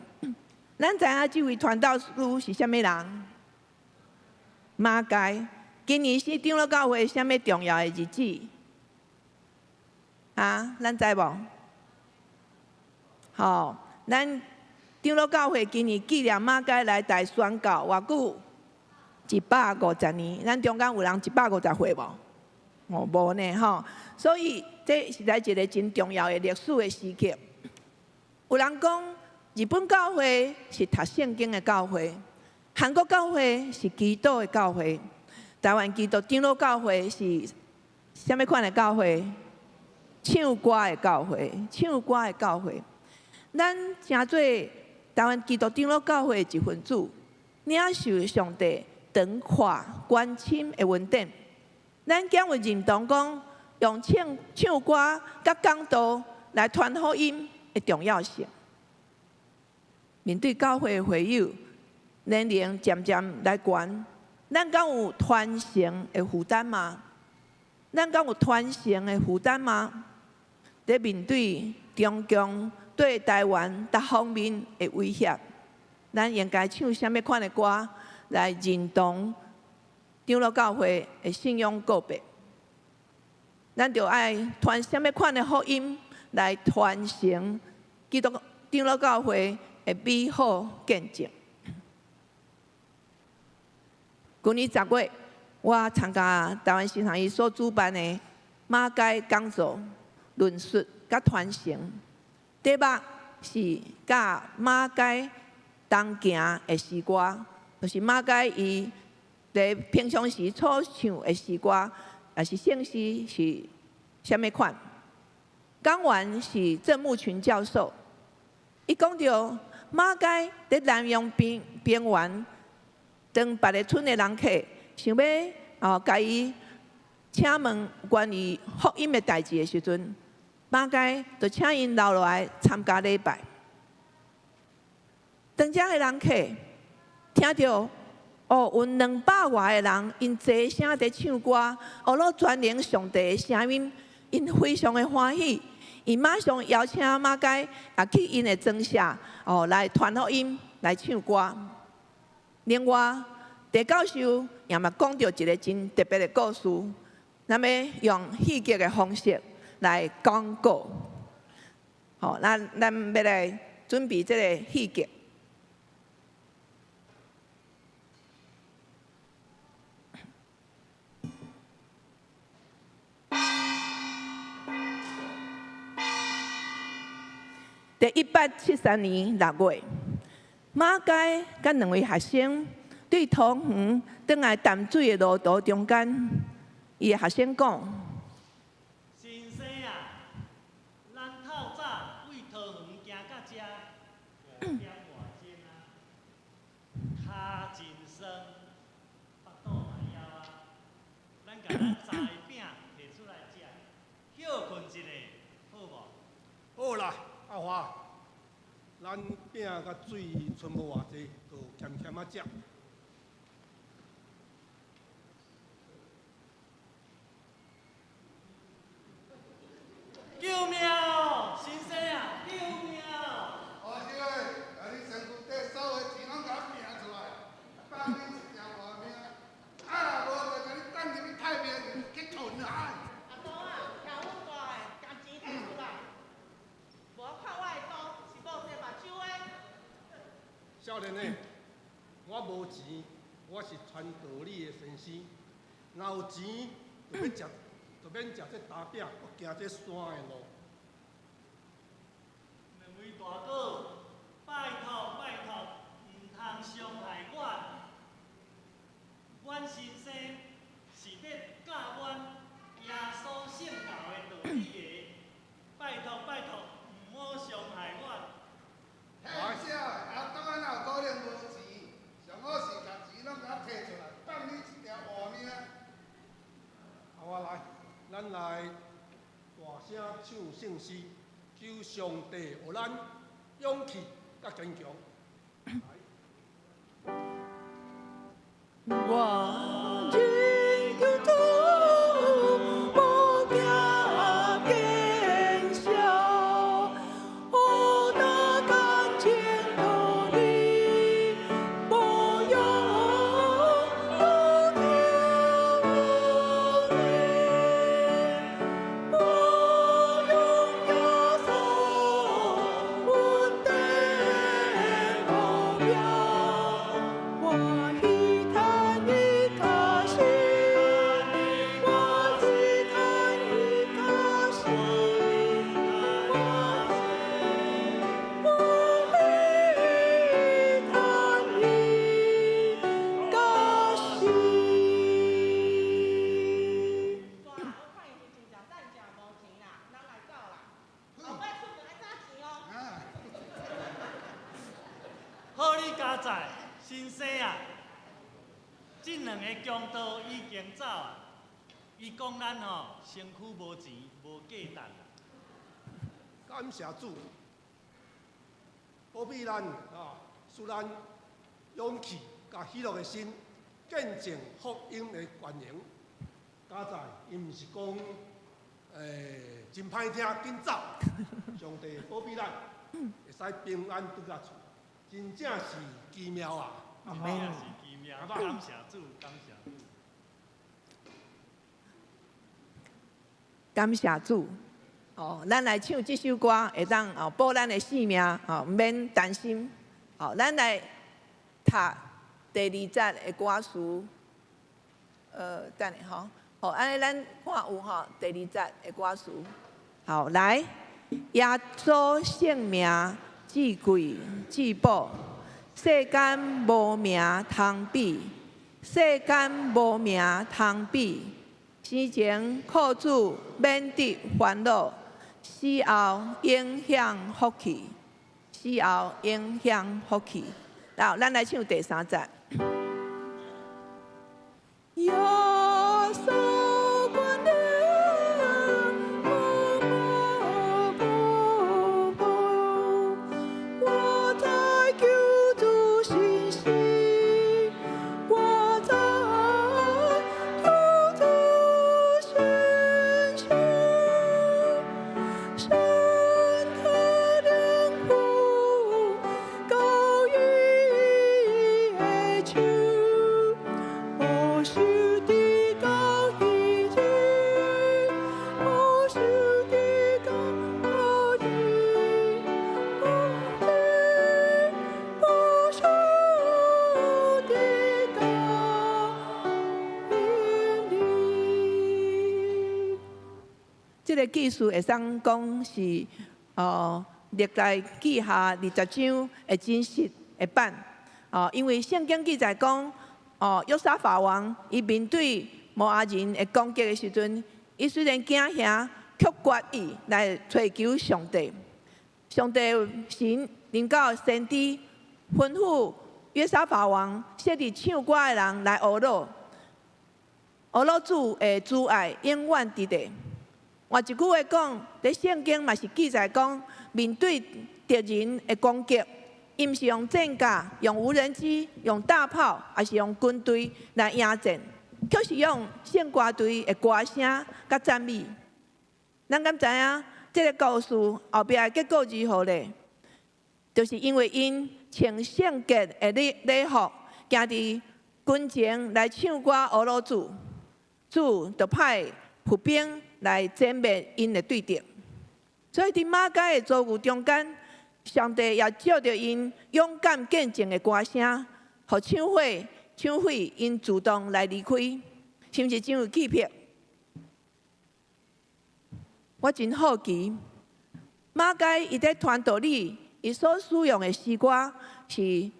咱知影这位传道师是啥物人？马街。今年是长老教会啥物重要的日子？咱知无？好，咱长老教会今年纪念马街来台宣教偌久？150年。咱中间有人150岁无？无呢吼。所以这实在一个真重要的历史的时刻。有人讲，日本教会是读圣经的教会，韩国教会是基督的教会。台湾基督长老教会是啥物款的教会？唱歌的教会，唱歌的教会。咱诚做台湾基督长老教会的一份子，领受上帝长阔关心的恩典。咱将会认同讲，用唱歌甲讲道来传福音的重要性。面对教会的会友，年龄渐渐来悬。咱敢有传承的负担吗？咱敢有传承的负担吗？在面对中共对台湾各方面的威胁，咱应该唱什么款的歌来认同长老教会的信仰告别？咱就爱传什么款的福音来传承基督长老教会的美好见证。去年10月，我参加台湾新堂医所主办的马街讲座论述甲传承，题目是甲马街同行的诗歌，就是马街伊在平常时所唱的诗歌，也是圣诗是虾米款？讲员是郑木群教授，伊讲到马街在南洋边缘，当别个村的人客想要甲伊请问关于福音的代志的时阵，马街就请因留落来参加礼拜。当遮的人客听到有200外个人因齐声伫唱歌，落传扬上帝的声音，因非常的欢喜。伊马上邀请马街也去因的庄舍来传福音，来唱歌。另外，狄教授也嘛讲到一个真特别的故事，咱要用戏剧的方式来讲告。咱要来准备这个戏剧。在1873年6月，马街甲2位学生对桃园倒来淡水的路途中间，伊的学生讲：先生啊，咱透早为桃园行到遮5点外钟啊，脚真酸，腹肚嘛枵啊，咱甲咱炸的饼摕出来食，休困一下，好无？好啦，阿华，咱饼甲水剩无偌济，就咸咸仔食。救命哦，先生啊，救命哦！何小姐，把你身躯底所有钱拢甲我拼出来，放你一条活命。啊，无就甲你放入去太平去吞啊！阿公啊，条阮大的，将钱摕出来。无看我的刀是无这目睭的。少年诶，我无钱，我是传道理的先生。若有钱，就免食这大饼，搁行这山的路。两位大哥，拜托拜托，唔通伤害我。阮先生是咧教阮耶稣圣教的道理的，拜托拜托，唔好伤害我。嘿，小的，后当然若有可能无钱，上好是甲钱拢甲我摕出来，放你一条活命。好啊，来，咱来大声唱圣诗，求上帝予咱勇气甲坚强。我真有土，无惊见笑，我那感情道理，无用无条理，无用耶稣稳定目标，我一叹一颗心，我一叹一颗心，我一叹一颗心。我看伊是真正等食无钱啦，人来走啦，后摆出门爱找钱哦。啊，好你加在，先生啊，这两个强盗已经走啊。伊讲咱吼身躯无钱，无价值啦。感谢主，保庇咱使咱勇气甲喜乐的心，见证福音的传扬。加在，伊毋是讲真歹听，紧走。上帝保庇咱，会使平安拄到厝，真正是奇妙啊！真正是奇妙，感谢主，感谢主。感谢主，咱来唱这首歌，会当保咱的性命，毋免担心。咱来读第2节的歌词。等下安尼咱看有第2节的歌词。好，来，耶稣性命至贵至宝，世间无名通比，世间无名通比。生前靠主免得烦恼，死后永享福气，死后永享福气。然后咱来唱第3节。耶稣冠冕，我在救主信息，我在救主信息，神的良苦高于爱求。我是的高一级，我是的高一，我是的高一。这个记述会当讲是历代记下20章的真实的版。因为圣经记载讲，约沙法王伊面对摩押人的攻击的时阵，伊虽然惊吓，却决意来追求上帝。上帝神临到先知，吩咐约沙法王设立唱歌的人来学罗，学罗主的慈爱永远伫地。换一句话讲，伫圣经嘛是记载讲，面对敌人的攻击，伊毋是用战甲、用无人机、用大炮，还是用军队来迎战，却是用献歌队的歌声甲赞美。咱敢知影这个故事后壁的结果如何呢？就是因为因穿圣洁的礼服，行伫军前来唱歌学罗主，主就派伏兵来歼灭因的对敌。所以伫马街的遭遇中间，上帝也照着因勇敢见证的歌声，互唱会因主动来离开，是毋是真有气魄？我真好奇，马街伊在传道里，伊所使用的诗歌是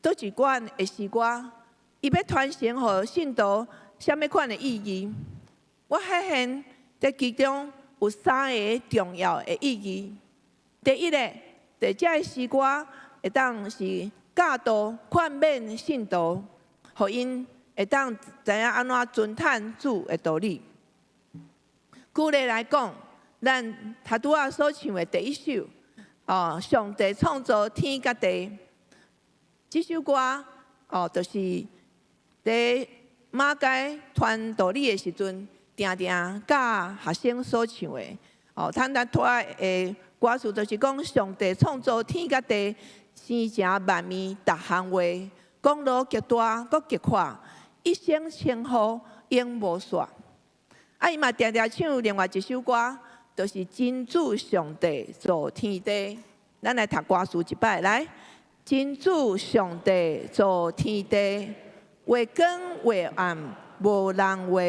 倒一款的诗歌？伊要传承互信徒什么款的意义？我发现在其中有3个重要的意义。第一个，在这个诗歌会当是教导劝勉信徒，互因会当知影安怎遵探主的道理。举例来讲，咱头拄仔所唱的第1首，上帝创造天甲地，这首歌就是在马街传道理的时阵，定定教学生所唱的。咱拖的歌词就是讲，上帝创造天甲地，生成万物，逐项话，功劳极大，阁极快，一声称呼永无煞。伊嘛定定唱另外一首歌，就是真主上帝造天地。咱来读歌词一摆，来，真主上帝造天地，月光月暗无人话，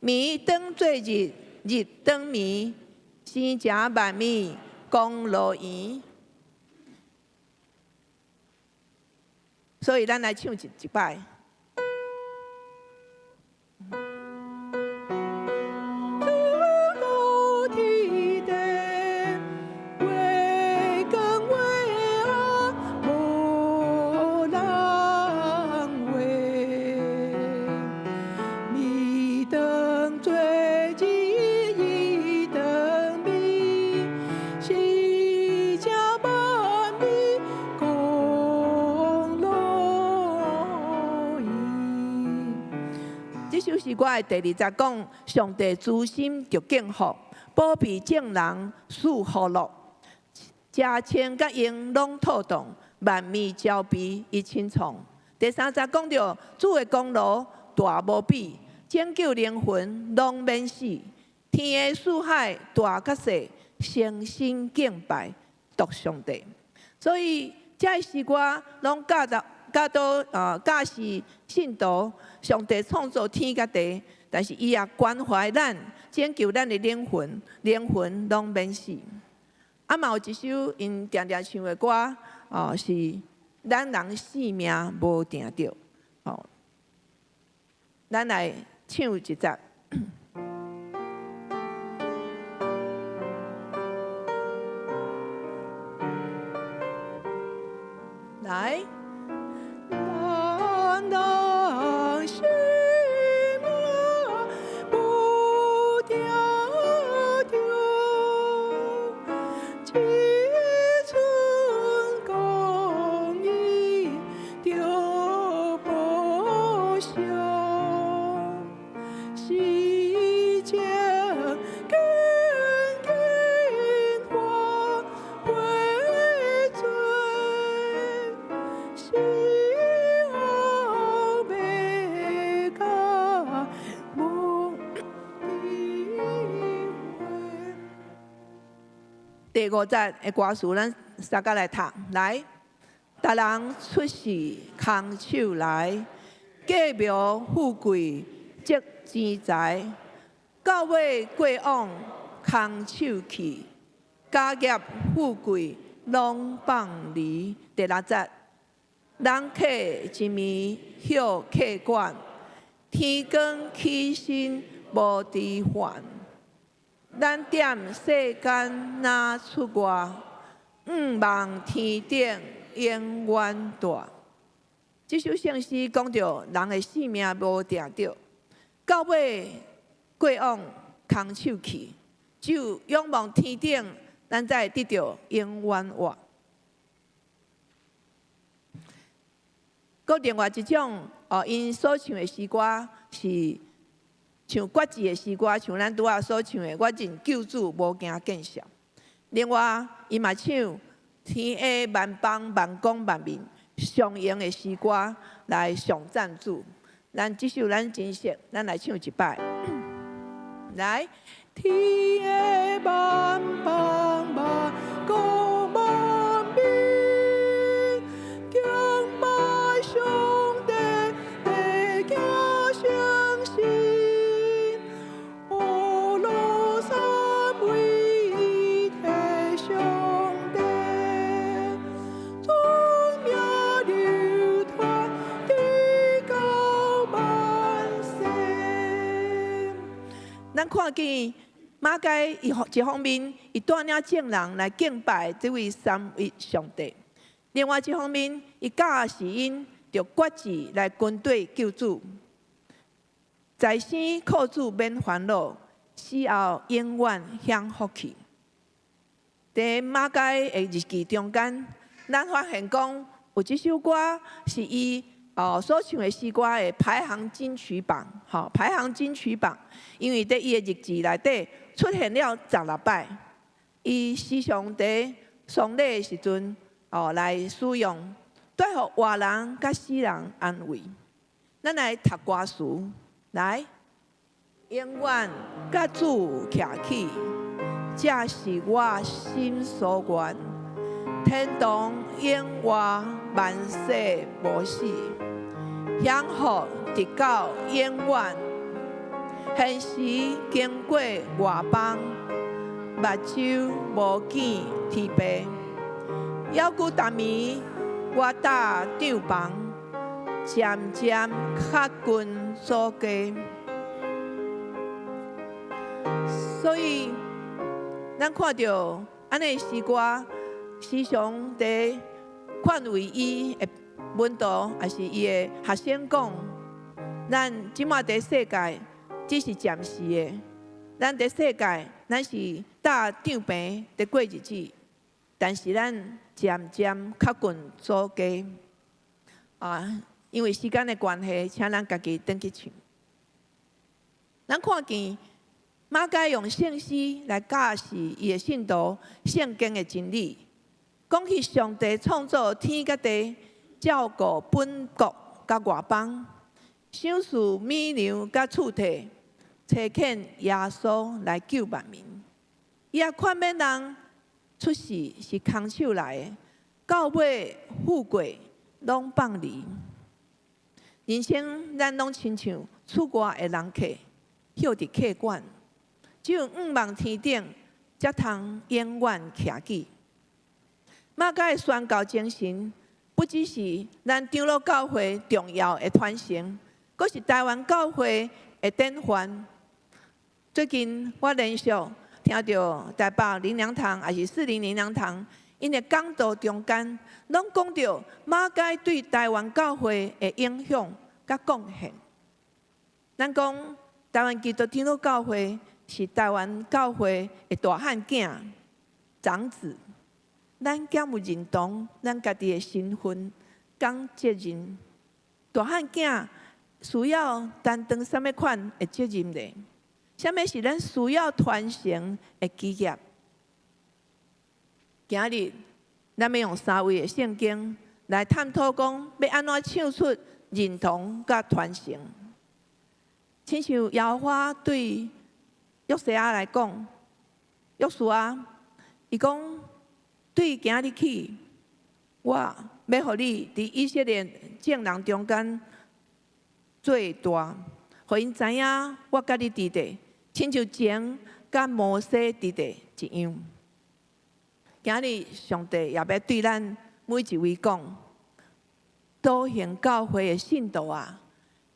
暝当做日，日当暝，生成万物功劳圆。所以咱来唱一摆。是我的第2节讲，上帝诛心就敬服，保庇正人赐福乐，家千甲鹰拢透动，万物交臂伊亲从。第3节讲到主的功劳大无比，拯救灵魂拢免死，天的四海大甲小，诚心敬拜独上帝。所以这些诗歌拢教示信徒，上帝创造天甲地，但是伊也关怀咱，拯救咱的灵魂，灵魂拢免死。啊，嘛有一首因常常唱的歌，是咱人性命无定着，咱来唱一节。来，咱人性命无定着，只存公义着保障，世情紧紧化为罪。希望未甲梦体会。第5节的歌词，咱三个来读。来，达人出世空手来，计苗富贵积钱财，到尾过往空手去，家业富贵拢放离。第6节。人客一暝歇客馆，天光起身无知还。咱踮世间若出外，望天顶永远大。这首圣诗讲到人的性命无定着，到尾过往空手去，只有仰望天顶，咱才会得到永远活。佮另外一种，因所唱的诗歌是像决志的诗歌，像咱拄仔所唱的“我认救主，无惊见笑”。另外，伊嘛唱天下万邦万国万民上扬的诗歌来上赞主。咱这首咱真熟，咱来唱一摆。来，天下万邦万国万民。上帝地行诚信，乌罗山为替上帝，尊名流传地高万世。咱看见马该一方面，伊带领众人来敬拜这位三位上帝；另外一方面，伊教示因。着决志来军队救主，在生靠主免烦恼，死后永远享福气。在马该的日记中间，咱发现讲有一首歌是伊所唱的诗歌的排行金曲榜，排行金曲榜，因为在伊的日记内底出现了16摆，伊时常在丧礼的时阵来使用。带予活人甲死人安慰。咱来读歌词，来，永远甲主徛起，这是我心所愿。天堂永活万世无死，享福直到永远。现时经过外邦，目睭无见天白，犹古逐暝。我搭帐房，渐渐较近所家，所以咱看到安尼诗歌，时常在劝慰伊的门徒，还是伊的学生讲，咱即马在世界只是暂时的，咱在世界咱是搭帐棚在过日子，但是咱。渐渐较近所家因为时间的关系，请咱家己转去唱。咱看见马该用圣诗来教示伊的信徒圣经的真理，讲起上帝创造天甲地，照顾本国甲外邦，赏赐美良甲厝体，找见耶稣来救万民。伊也劝勉人出世是空手来的，到尾富贵拢放离。人生咱拢亲像出外的人客，歇伫客馆，只有仰望天顶，才通永远徛起。马甲的宣教精神，不只是咱长老教会重要的传承，阁是台湾教会的典范。最近我连续听到台北灵粮堂还是士林灵粮堂，因的讲道中间，拢讲到马街对台湾教会的影响甲贡献。咱讲台湾基督长老教会是台湾教会的大汉囝、长子。咱敢有认同咱家己的身份、讲责任？大汉囝需要担当什么款的责任呢？什么是咱需要传承的基业？今日咱要用3位的圣经来探讨，讲要安怎唱出认同甲传承。亲像耶和华对约瑟亚来讲，约书亚，伊讲。对今日起，我要互你伫以色列众人中间最大，互因知影我甲你伫地，亲像前甲摩西伫地一样。今日上帝也要对咱每一位讲，都行教会的信徒啊，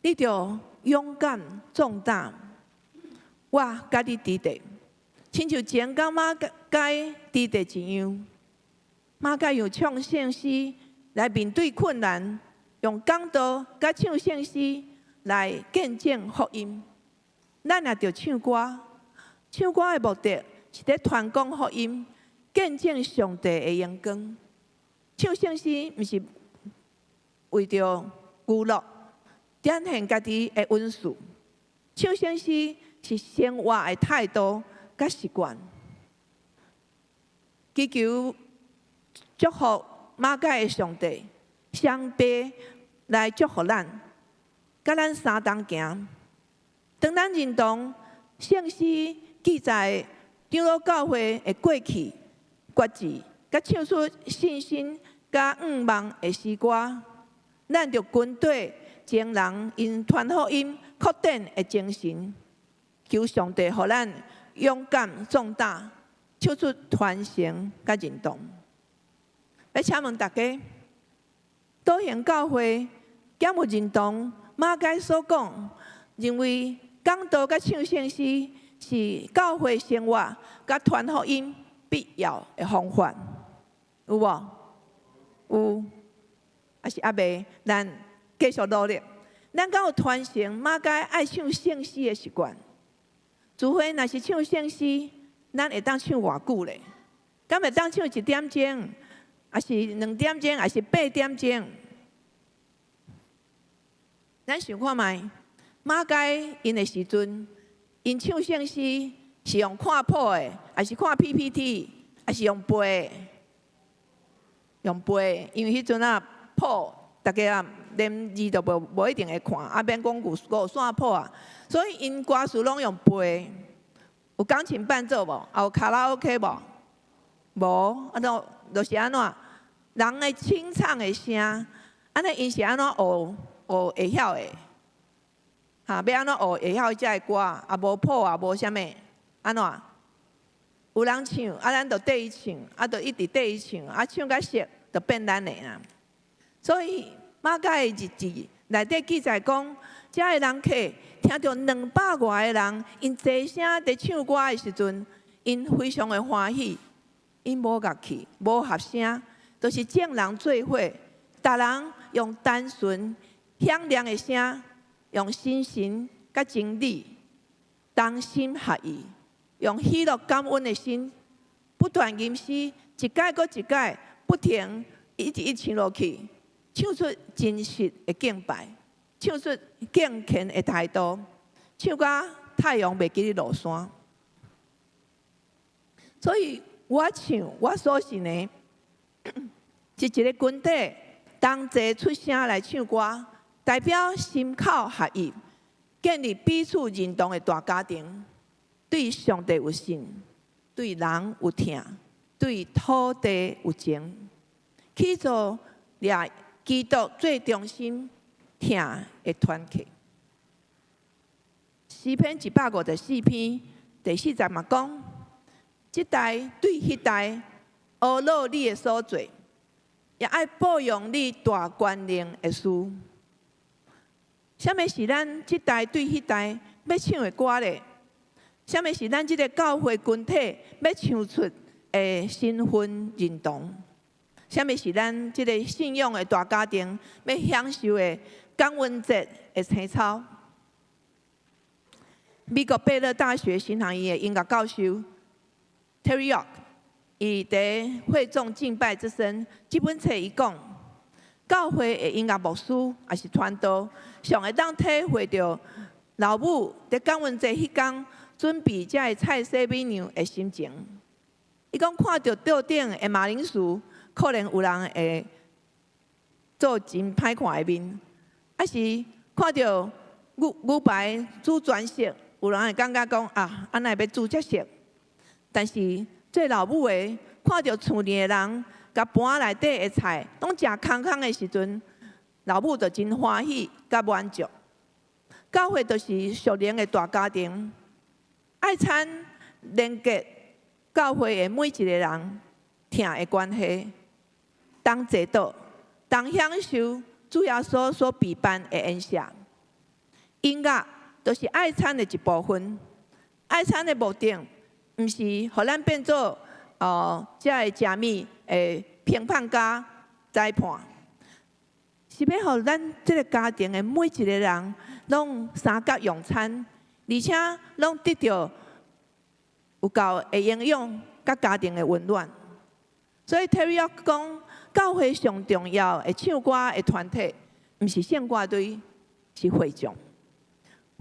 你着勇敢壮大，我甲你伫地，亲像前甲马街伫地一样。马甲用唱圣诗来面对困难，用讲道甲唱圣诗来见证福音。咱也着唱歌，唱歌的目的是咧传讲福音，见证上帝的荣光。唱圣诗毋是为着娱乐，展现家己的温顺。唱圣诗是生活的态度甲习惯，祈求。祝福马街的上帝，双倍来祝福咱，甲咱相同行。当咱认同圣诗记载长老教会的过去、决志，甲唱出信心甲仰望的诗歌，咱着军队前人因传福音确定的精神，求上帝互咱勇敢壮大，唱出传承甲认同。要请问大家，倒行教会敢有认同马街所讲，认为讲道甲唱圣诗是教会生活甲传福音必要的方法？有无？有，还是阿未？咱继续努力。咱敢有传承马街爱唱圣诗的习惯？除非若是唱圣诗，咱会当唱偌久咧？敢会当唱1点钟？还是2点钟，还是8点钟？咱想看觅，马街因的时阵，因唱圣诗是用看谱的，还是看 PPT， 还是用背的？用背的，因为迄阵啊谱，大家啊连字都无一定会看，啊免讲有线谱啊，所以因歌词拢用背的。有钢琴伴奏无？也有卡拉 OK 无？无，就是安怎？人的清唱的声，安尼因是安怎学会晓的？哈，要安怎学会晓遮个歌？啊，无谱啊，无啥物，安怎？有人唱，啊，咱就缀伊唱，啊，就一直缀伊唱，啊，唱甲熟，就变咱的啊。所以马街的日志内底记载讲，遮个人客听到200外个人，因齐声伫唱歌的时阵，因非常的欢喜。因无乐器，无合声，都是众人做伙，逐人用单纯响亮的声，用心神甲真理，同心合意，用喜乐感恩的心，不断吟诗，一届搁一届，不停一直唱落去，唱出真实的敬拜，唱出敬虔的态度，唱甲太阳袂记哩落山。所以我唱，我所信的，是一个军队同齐出声来唱歌，代表心口合一，建立彼此认同的大家庭，对上帝有信，对人有疼，对土地有情，去做掠基督最中心疼的团契。诗篇154篇第4节嘛讲，这代对迄代学老你的所做，也爱保养你大权能的事。什么是咱这代对迄代要唱的歌呢？什么是咱这个教会群体要唱出的身份认同？什么是咱这个信仰的大家庭要享受的感恩节的青草？美国贝勒大学新航医的音乐教授 Terry York， 伊在《会众敬拜之声》这本册伊讲，教会的音乐牧师也是传道，上会当体会到老母在感恩节迄天准备这个菜色美娘的心情。伊讲看到桌顶的马铃薯，可能有人会做真歹看的面，还是看到牛排煮全色，有人会感觉讲啊，安那要煮遮色。但是做老母的看到厝里的人，甲盘内底的菜拢食空空的时阵，老母就真欢喜甲满足。教会就是属灵的大家庭，爱餐连结教会的每一个人疼的关系，当坐倒，当享受主耶稣所备办的恩赐。音乐就是爱餐的一部分，爱餐的目的，毋是互咱变做这个食物的评判家裁判，是要互咱这个家庭的每一个人拢三甲用餐，而且拢得到有够的营养，甲家庭的温暖。所以 Terry York 讲，教会上重要的唱歌的团体，毋是献歌队，是会众。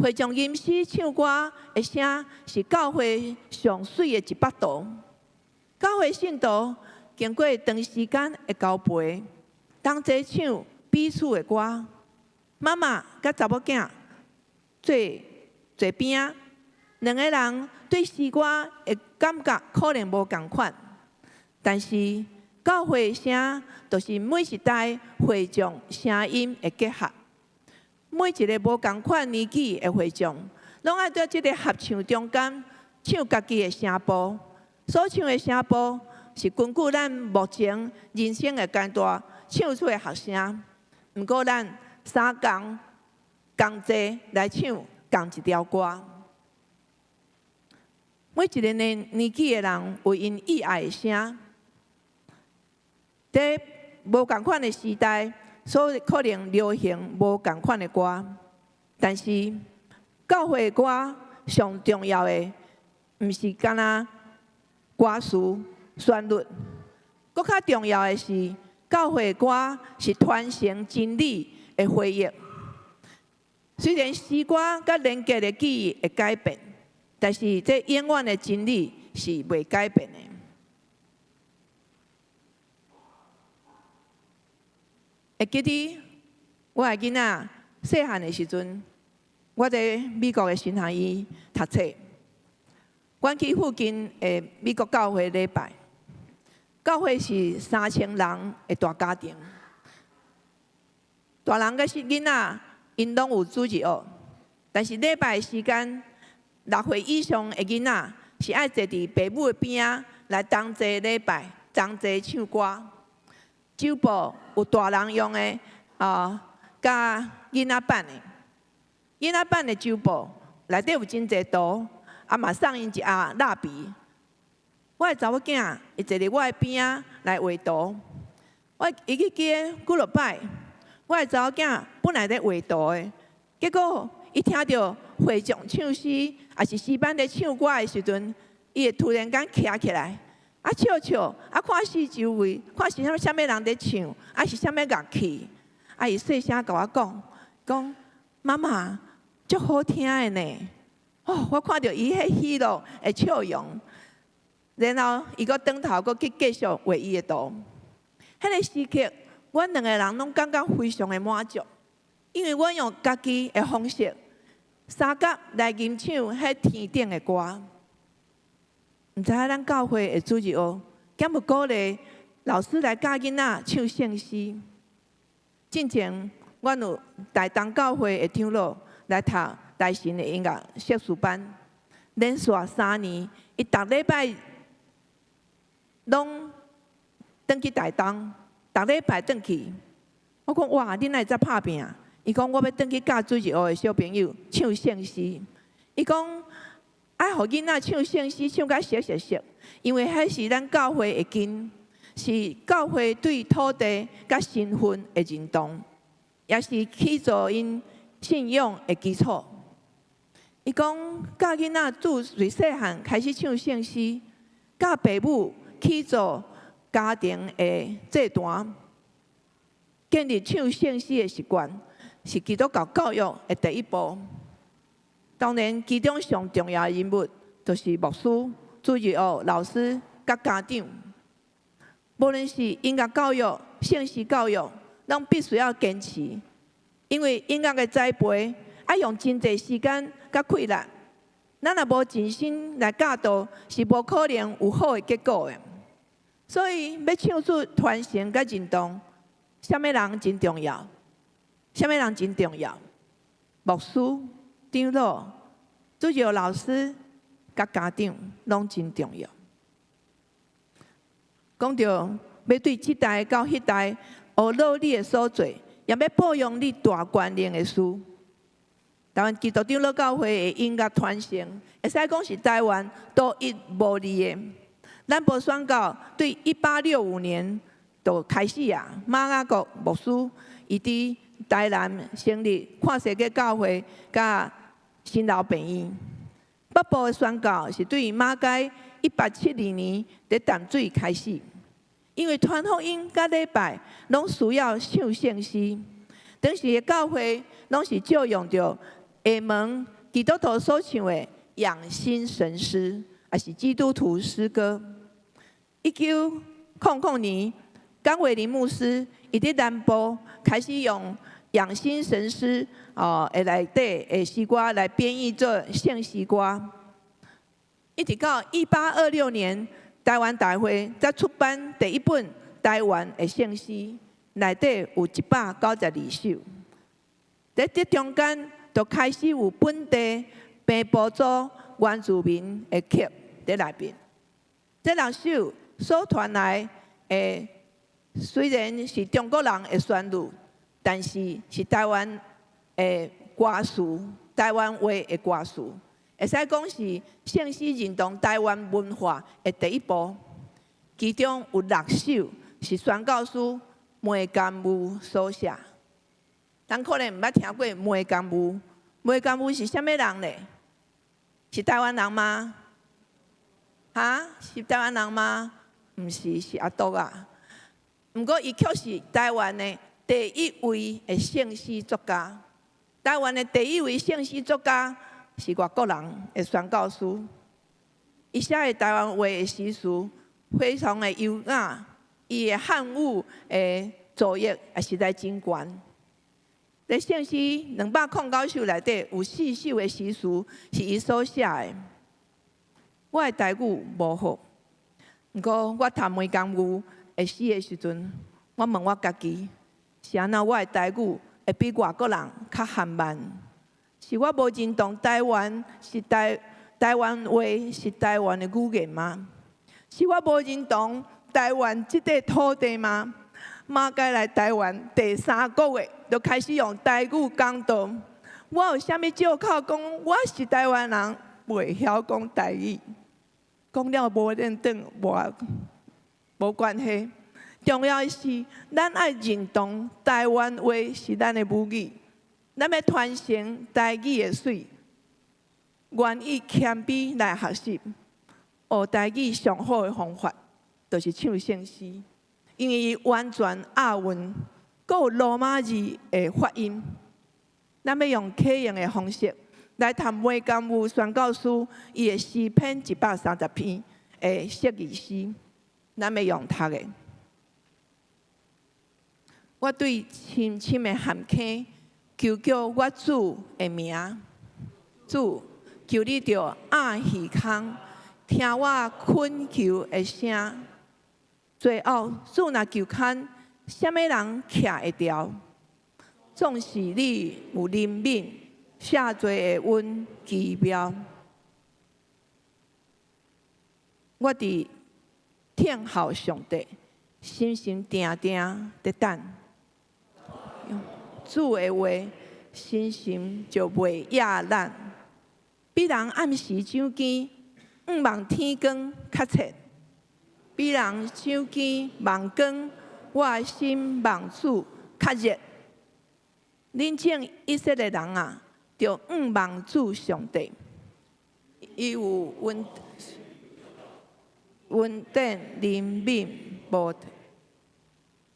会众吟诗唱歌的声，是教会上水的一幅图。教会信徒经过长时间的交陪，同齐唱彼此的歌。妈妈甲查某囝坐边，两个人对诗歌的感觉可能无同款，但是教会的声就是每一代会众声音的结合。每一个无同款年纪的会众，拢爱在这个合唱中间唱家己的声部。所唱的声部是根据咱目前人生的阶段唱出的学声。毋过咱三共同齐来唱同一条歌。每一个年纪的人有因意爱的声，在无同款的时代。所以可能流行无同款的歌，但是教会的歌上重要的，毋是干那歌词旋律，搁较重要的是教会的歌是传承真理的回忆。虽然诗歌甲连结的记忆会改变，但是这永远的真理是袂改变的。会记得我的囡仔细汉的时阵，我在美国的新学院读册。阮去附近的美国教会礼拜，教会是3000人的大家庭。大人甲是囡仔，因拢有主日学，但是礼拜的时间，6岁以上的囡仔是爱坐伫父母的边仔来同齐礼拜，同齐唱歌。酒部有大人用的甲囡仔版的，囡仔版的酒部内底有真侪图，嘛送因一盒蜡笔。我的查某囝会坐伫我的边仔来画图。我伊去记几落摆，我的查某囝本来咧画图的，结果伊听到会众唱诗，也是诗班咧唱歌的时阵，伊会突然间徛起来。笑，看四周围，看是啥物人在唱，是啥物乐器，伊细声甲我讲妈妈，足好听的呢。我看到伊迄喜乐的笑容，然后伊阁转头阁去继续画伊的图。迄个时刻，阮两个人拢感觉非常的满足，因为阮用家己的方式三角来吟唱迄天顶的歌。毋知影咱教会的主日学，敢有鼓励老师来教囡仔唱圣诗？之前阮有大东教会的长老来读大神的音乐硕士班，连续3年，伊逐礼拜拢转去大东，逐礼拜转去。我讲哇，恁哪会遮拍拼？伊讲我要转去教主日学的小朋友唱圣诗。伊讲爱互囡仔唱圣诗，唱甲熟，因为迄是咱教会的根，是教会对土地甲身份的认同，也是起造因信仰的基础。伊讲教囡仔自最细汉开始唱圣诗，教爸母起造家庭的祭坛，建立唱圣诗的习惯，是基督教教育的第一步。当然，其中上重要的人物就是牧师、主日学老师甲家长。无论是音乐教育、圣诗教育，咱必须要坚持，因为音乐的栽培要用真侪时间甲气力，咱若无尽心来教导，是无可能有好的结果的。所以要唱出传承甲认同，什么人真重要？什么人真重要？牧师、长老、主日学老师甲家长拢真重要。讲到要对这代到迄代学老你的所做，也要保养你大观念的事。台湾基督长老教会的音乐传承，会使讲是台湾独一无二的。咱无宣告对1865年就开始啊，马雅各牧师伊伫台南成立看世界教会甲新老病院。北部的宣告是对马街1872年伫淡水开始，因为传福音甲礼拜拢需要唱圣诗，当时的教会拢是借用着下门基督徒所唱的养心神诗，也是基督徒诗歌。1900年，甘伟林牧师伊伫南部开始用养心神诗的内底的诗歌来编译做圣诗歌，一直到1826年，台湾大会才出版第一本台湾的圣诗，内底有192首。在这中间，就开始有本地平埔族原住民的曲在内面。这6首所传来的，虽然是中国人的旋律，但是是台湾的歌词，台湾话的歌词，会使讲是圣诗认同台湾文化的第一步。其中有6首是宣教师梅甘武所写。咱可能毋捌听过梅甘武，梅甘武是啥物人呢？是台湾人吗？是台湾人吗？毋是，是阿斗啊。毋过伊却是台湾的第一位的圣诗作家。台湾的第一位圣诗作家是外国人的宣教师。伊写的台湾话的诗词非常的优雅，伊的汉语的造诣也实在真悬。在圣诗209首内底，有4首的诗词是伊所写的。我的台语无好，不过我读梅甘武的诗的时阵，我问我家己，是安怎我的台语会比外国人较含慢？是我无认同台湾是台湾话是台湾的语言吗？是我无认同台湾这块土地吗？马街来台湾第3个月就开始用台语讲道，我有啥物借口讲我是台湾人？袂晓讲台语，讲了无认真，无关系。重要的是，咱爱认同台湾话是咱的母语，咱要传承台语的水，愿意谦卑来学习。学台语上好的方法，就是唱圣诗，因为伊完全押韵，阁有罗马字的发音。咱要用启用的方式来谈梅甘武宣教师伊的诗篇130篇的释义诗，咱要用读的。我对深深的含坑，求叫我主的名，主，求你着压耳孔，听我恳求的声。最后，主若求牵，什么人徛会牢？总是你有怜悯，赦罪的恩奇妙。我伫听候上帝，心心定定伫等。主的话，心心就袂亚咱。比人暗时上更，望天光较切；比人上更望光，我的心望主较热。恁正以色列人啊，着望主上帝，伊有稳定怜悯无。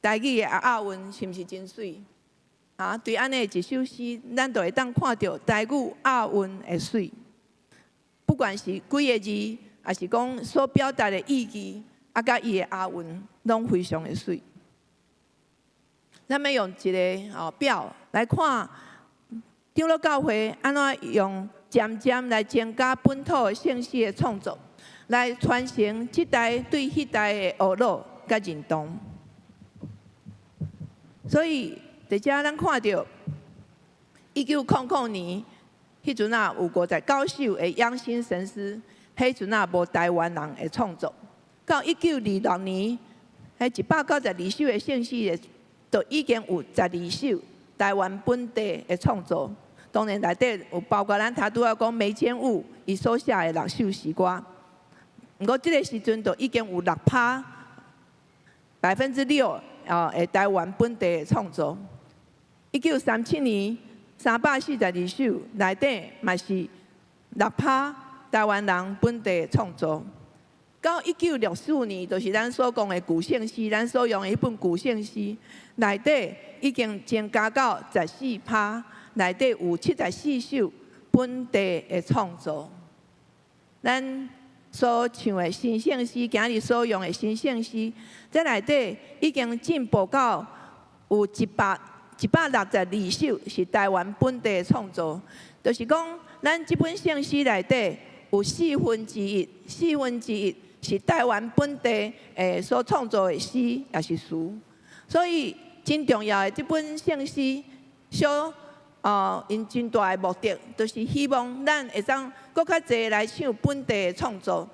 台语的押韵是毋是真水？啊，对安尼一首诗，咱就会当看到台语押韵的水。不管是几个字，还是讲所表达的意义，甲伊的押韵，拢非常的水。咱要用一个表来看，长老教会安怎用渐渐来增加本土的信息的创作，来传承这代对迄代的学老甲认同。所以，伫遮咱看到1900年，迄阵啊有59首的养心神诗，迄阵啊无台湾人的创作。到1926年，迄192首的圣诗，就已经有12首台湾本地的创作。当然内底有包括咱拄仔讲梅间雾伊所写的6首诗歌。毋过即个时阵，就已经有6%的台湾本地的创作。1937年342首，内底嘛是6%台湾人本地的创作。到1964年，就是咱所讲的古圣诗，咱所用的迄本古圣诗，内底已经增加到14%，内底有74首本地的创作。咱所唱的新圣诗，今日所用的新圣诗，在内底已经进步到有162首是台湾本地的创作，就是讲咱这本圣诗内底有1/4是台湾本地所创作的诗也是词，所以真重要的这本圣诗，因真大的目的，就是希望咱会当搁较侪来唱本地的创作，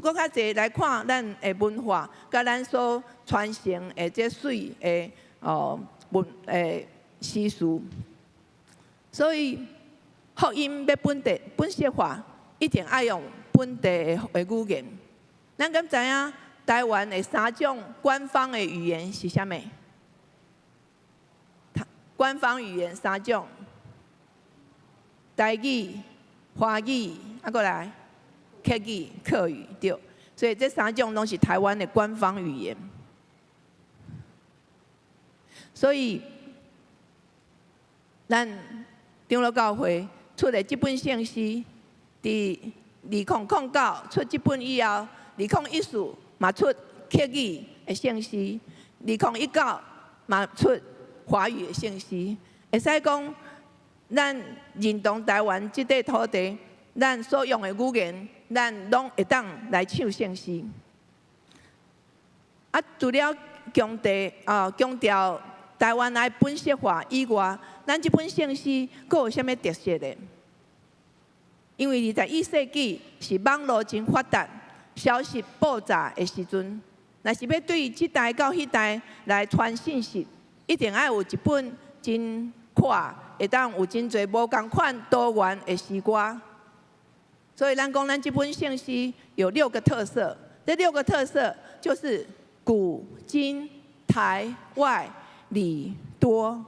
搁较侪来看咱的文化，甲咱所传承的这水的诗词。所以福音要本色化，一定爱用本地的语言。咱敢知影台湾的3种官方的语言是啥物？官方语言3种：台语、华语，过来客语、客语，对。所以这3种拢是台湾的官方语言。所以，咱长老教会出的这本圣诗，伫2009出这本以后，2014嘛出客语的圣诗，2019嘛出华语的圣诗。会使讲，咱认同台湾这块土地，咱所用的语言，咱拢会当来唱圣诗。除了强调台湾来本色化以外，咱这本圣诗佫有啥物特色呢？因为21世纪是网络真发达、消息爆炸的时阵，若是要对这代到迄代来传信息，一定要有一本真快，会当有真侪无同款多元的诗歌。所以咱讲，咱这本圣诗有6个特色，这6个特色就是古今台外里多。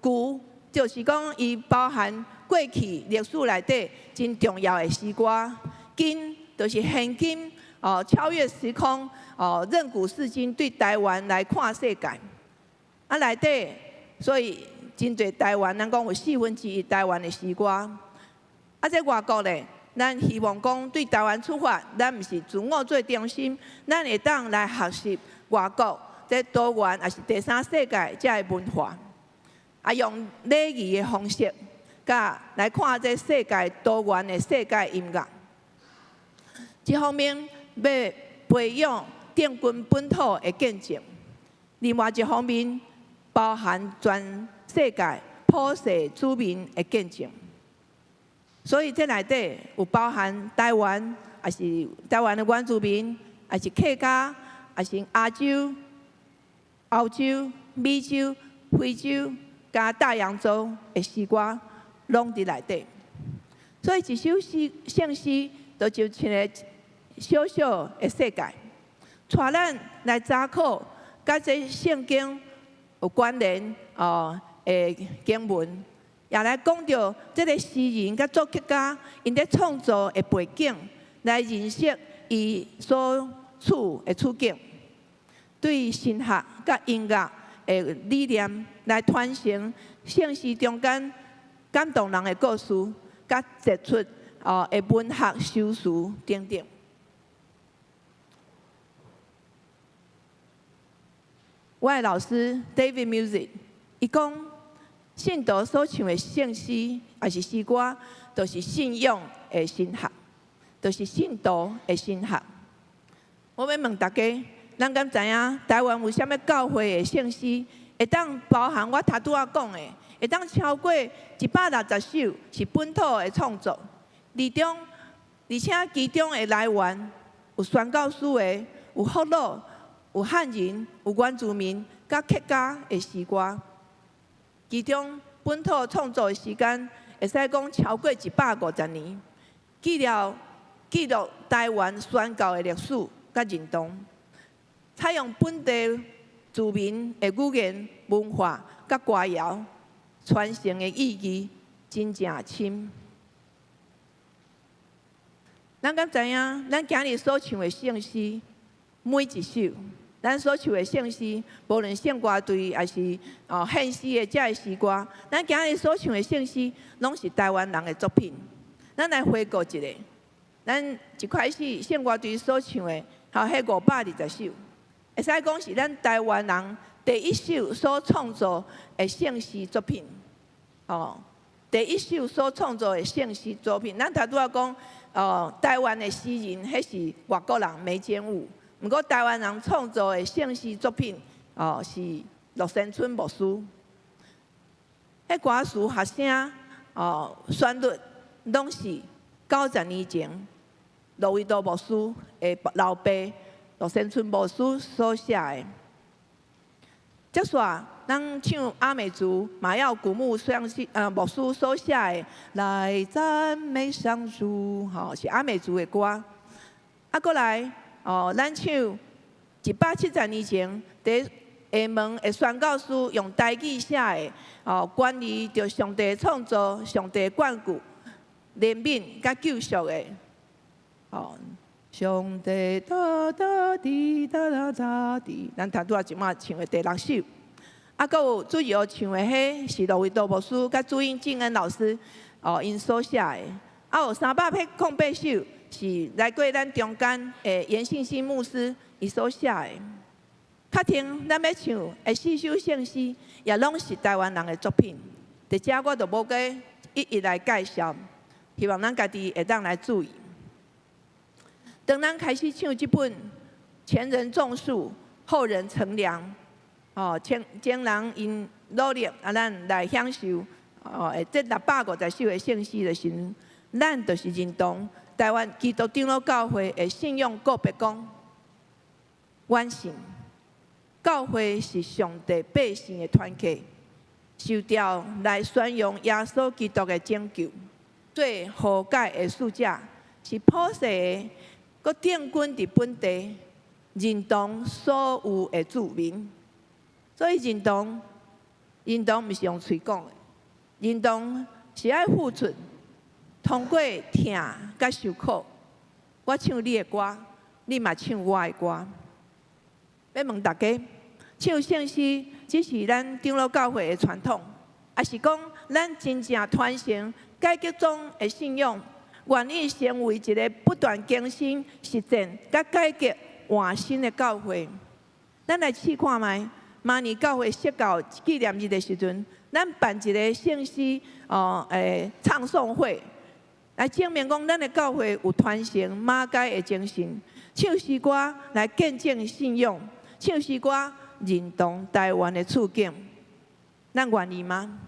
古就是讲伊包含过去历史内底真重要的诗歌，今就是现今超越时空亘古至今对台湾来看世界。内底所以针对台湾，咱讲有1/4台湾的诗歌。这外国咧，咱希望讲对台湾出发，咱毋是自我做中心，咱会当来学习外国这多元也是第三世界这的文化，用礼仪的方式甲来看这世界多元的世界音乐。一方面要培养建军本土的见证，另外一方面包含全世界普世子民的见证。所以这内底有包含台湾，也是台湾的原住民，也是客家，也是亚洲、欧洲、美洲、非洲加大洋洲的诗歌，拢伫内底。所以一首圣诗，就像一个小小的世界，带咱来查考，甲这圣经有关联的经文。也来讲到这个诗人甲作曲家因咧创作的背景，来认识伊所处的处境，对神学甲音乐的理念来传承圣诗中间感动人的故事，甲摘出的文学修辞等等。我的老师 David Music， 伊讲。信徒所唱的圣诗，也是诗歌，都是信仰的神学，都是信徒的神学。我要问大家，咱敢知影台湾有啥物教会的圣诗，会当包含我头拄仔讲的，会当超过160首是本土的创作，而且其中的来源有宣教士的，有福佬，有汉人，有原住民，甲客家的诗歌。其中本土创作的时间，会使讲超过150年，记录台湾宣教的历史甲认同，采用本地居民的语言、文化甲歌谣，传承的意义真正深。咱敢知影，咱今日所唱的圣诗，每一首。咱所唱的圣诗，无论圣歌队还是献诗的这诗歌，咱今日所唱的圣诗，拢是台湾人的作品。咱来回顾一下，咱一开始圣歌队所唱的，迄520首，会使讲是咱台湾人第一首所创作的圣诗作品。第一首所创作的圣诗作品，咱头拄仔讲，台湾的诗人，迄是外国人梅坚武。不过，台湾人创作的圣诗作品，是陆先春牧师。迄歌词学声，旋律拢是90年前罗维多牧师的老爸陆先春牧师所写的。接煞，咱唱阿美族马耀古牧牧师所写的《来赞美上主》，是阿美族的歌。过来。咱唱170年前，伫厦门的宣教师用台语写的，关于着上帝创造、上帝眷顾、怜悯甲救赎的，上帝哒哒滴哒哒哒滴，咱头拄仔即马唱的第6首，搁有主要唱的迄是罗维多牧师甲朱英静恩老师，因所写的，有308首。是来过咱中间的严信新牧师伊所写的。确定咱要唱的4首圣诗，也拢是台湾人的作品。伫遮我就无过一一来介绍，希望咱家己会当来注意。当咱开始唱这本前人种树，后人乘凉，前人因努力咱来享受，这650首的圣诗的时候，咱就是认同。台湾基督长老教会的信仰告别讲，完信教会是上帝百姓的团契，受调来宣扬耶稣基督的拯救，做和解的使者，是普世的，佮定军伫本地，认同所有的子民。所以认同毋是用嘴讲的，认同是爱付出。通过疼甲受苦，我唱你的歌，你嘛唱我的歌。要问大家，唱圣诗只是咱长老教会的传统，还是讲咱真正传承改革中的信仰，愿意成为一个不断更新、实践甲改革换新的教会？咱来试看卖，明年教会设教纪念日的时阵，咱办一个圣诗唱诵会，来证明讲咱的教会有传承马街的精神，唱诗歌来见证信仰，唱诗歌认同台湾的处境，咱愿意吗？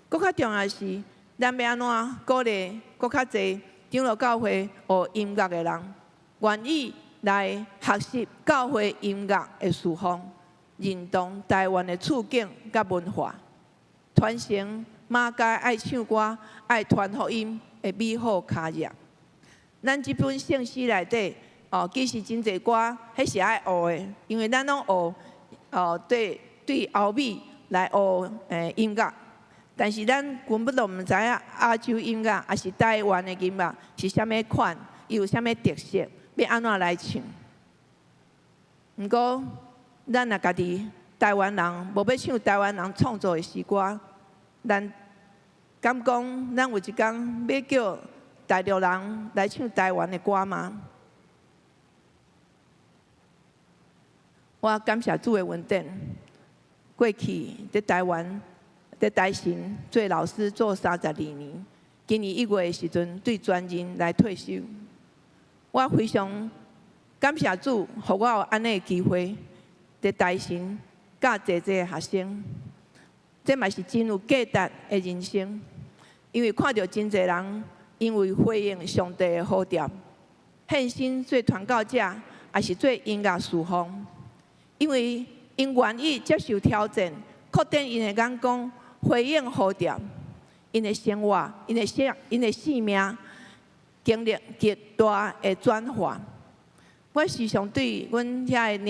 搁较重要的是，咱要安怎鼓励搁较侪长老教会学音乐的人，愿意来学习教会音乐的事项，认同台湾的处境甲文化，传承马街爱唱歌、爱传福音的美好脚业。咱即本圣诗内底，其实真侪歌，迄是爱学的，因为咱拢学，对欧美来学音乐。但是咱根本都毋知影亚洲音乐，还是台湾的音乐是啥物款，伊有啥物特色，要安怎来唱。毋过，咱若家己台湾人无要唱台湾人创作的诗歌，咱敢讲咱有一天要叫大陆人来唱台湾的歌吗？我感谢主的恩典，过去在台湾。在台神做老师做32年，今年1月的时阵对专任来退休。我非常感谢主，予我有安尼的机会，在台神教济济学生，这嘛是真有价值的人生。因为看到真侪人因为回应上帝的呼召，献身做传教者，也是做音乐事奉。因为因愿意接受挑战，确定因的眼光。回应呼召，因的生活、因的性命经历极大的转化。我时常对阮遐的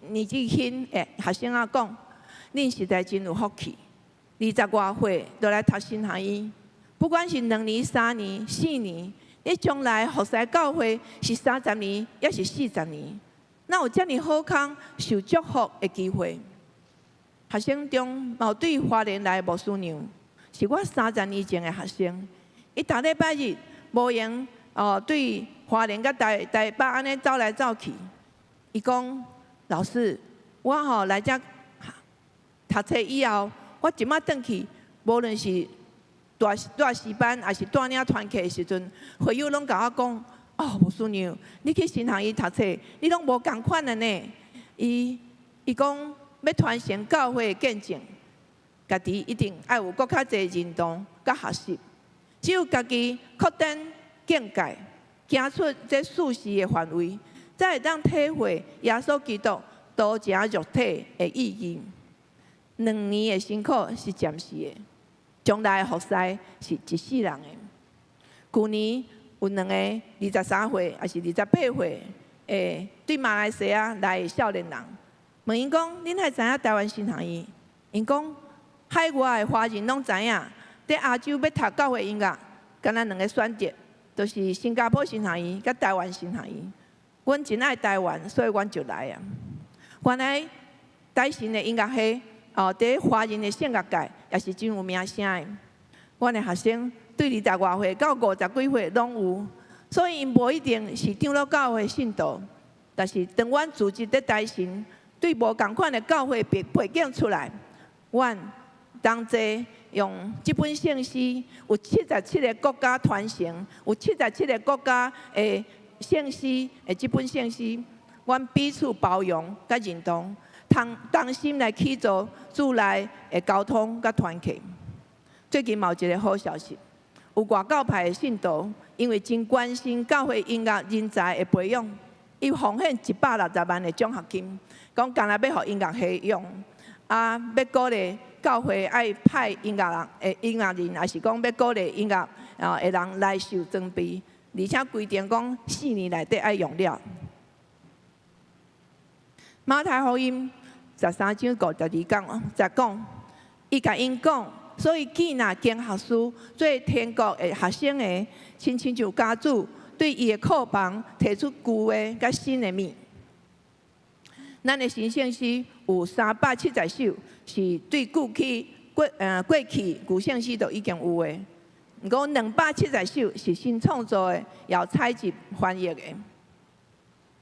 年纪轻的学生仔讲，恁实在真有福气，20外岁就来读神学院，不管是2年、3年、4年，你将来服侍教会是30年，也是40年，哪有遮尔好康受祝福的机会？学生中有对花莲来的牧师娘，是我30年前的学生。伊逐礼拜日无闲，对花莲甲台北安尼走来走去。伊讲：老师，我来遮读册以后，我即摆转去，无论是大师班还是带领团契的时阵，会友拢甲我讲：牧师娘，你去神学院读册，你拢无共款的呢。伊讲。要传承教会的见证，家己一定要有更较侪认同甲学习。只有家己确定境界，行出这世事的范围，才会当体会耶稣基督道成肉体的意义。2年的辛苦是暂时的，将来的服侍是一世人的。去年有2个23岁还是28岁对马来西亚来的少年人。问因讲，恁还知影台湾神学院？因讲，海外的华人拢知影，在亚洲要读教会音乐，敢若2个选择，就是新加坡神学院甲台湾神学院。阮真爱台湾，所以阮就来啊。原来台神的音乐系，在华人的圣乐界也是真有名声的。阮的学生对20外岁到50几岁拢有，所以因无一定是长老教会信徒，但是当阮组织在台神。对无共款的教会背景出来，阮同齐用这本圣诗，有77个国家传承，有77个国家的圣诗的这本圣诗，阮彼此包容甲认同，同心来起造主内的交通甲团契。最近嘛有一个好消息，有外教派的信徒，因为真关心教会音乐人才的培养，伊奉献160万的奖学金。讲干那要互音乐系用，要鼓励教会爱派音乐人，还是讲要鼓励音乐的人来受装备，而且规定讲4年内底爱用了。马太福音13章52讲，伊甲因讲，所以既若经学书做天国的学生的，亲像就家主对伊的库房提出旧的甲新的物。咱的神圣诗有370首，是对过去旧圣诗都已经有的。毋过270首是新创作的，也有采集翻译的。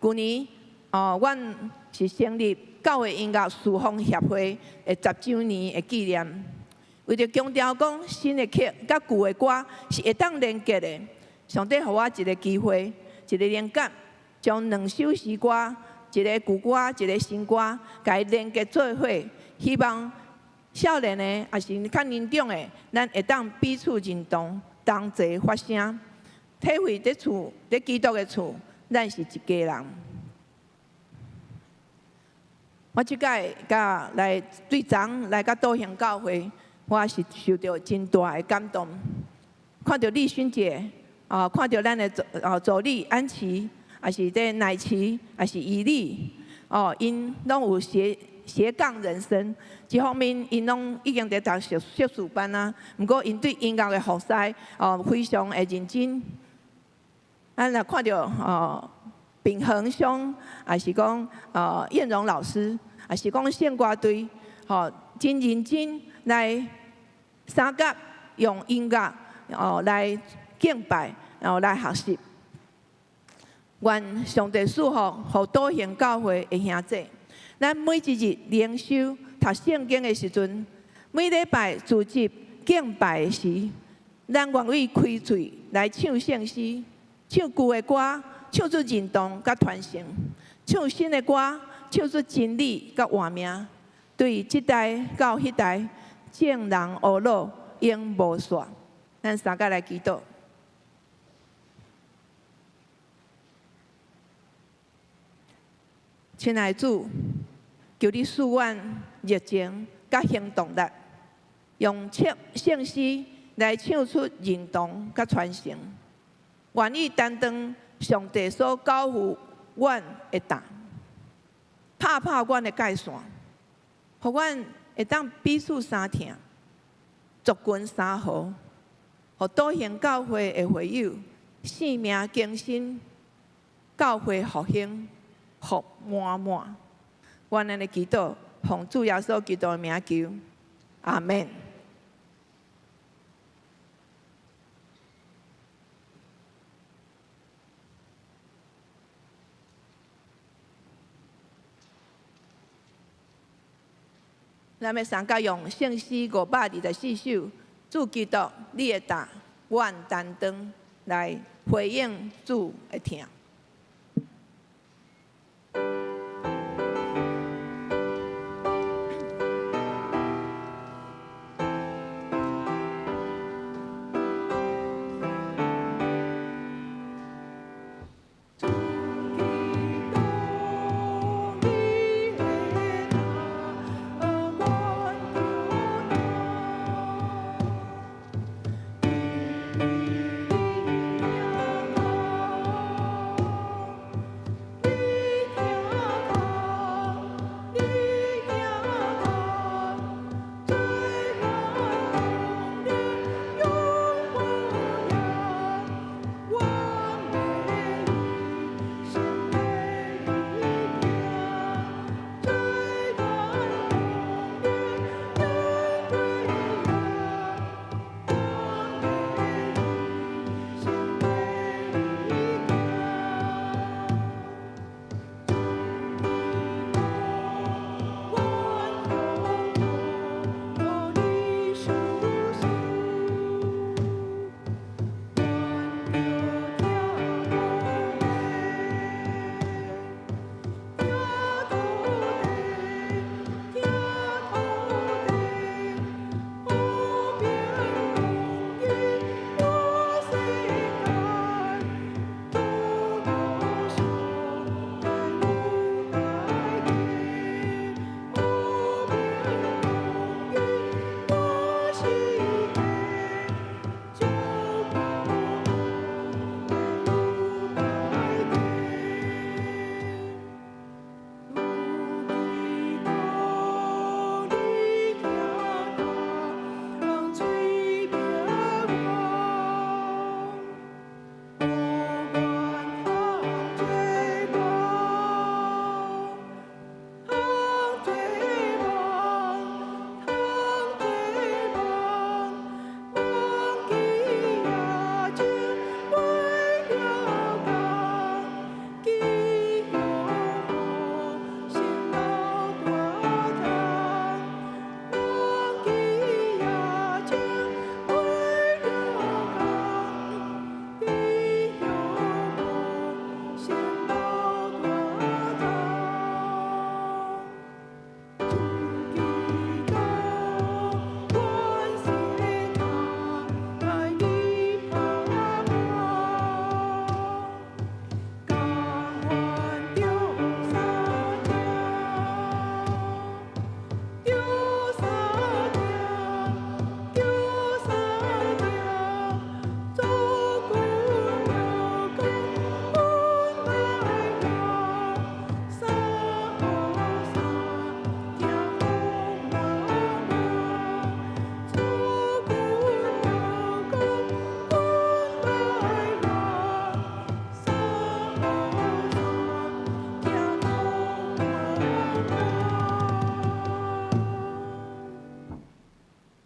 去年阮是成立教会音乐侍奉协会的10周年的纪念，为着强调讲新的曲甲旧的歌是会当连结的，上帝给我一个机会，一个灵感，将2首诗歌，一个旧歌，一个新歌，甲伊连结做伙，希望少年的也是较年长的，咱会当彼此认同，同齐发声，体会伫厝，伫基督的厝，咱是一家人。我即届甲来对昨来甲道行教会，我是受到真大的感动。看到丽勋姐，看到咱的助理安琪，也是这乃琪，也是伊丽，因拢有斜杠人生。一方面，因拢已经在读硕士班啊，毋过因对音乐的学识，非常的认真。咱若看到秉恒兄，也是讲燕荣老师，也是讲献歌队，真认真来三甲用音乐来敬拜，然后来学习。愿上帝赐福，互道行教会的兄弟，咱每一日灵修读圣经的时阵，每礼拜组织敬拜的时，咱愿意开嘴来唱圣诗。唱旧的歌，唱出认同甲传承；唱新的歌，唱出真理甲活命。对这代到迄代，正人学老永无煞。咱三个来祈祷。亲爱的主，求你赐阮热情甲行动力，用圣诗来唱出认同甲传承。愿意担当上帝所交付阮的担，拍阮的界线，互阮会当彼此相听，族群相和，互道行教会的会友性命更新，教会复兴，福满满。愿咱的祈祷，奉主耶稣基督的名求，阿门。咱要三甲用圣诗524首，主基督，你的答，阮担当，来回应主的听。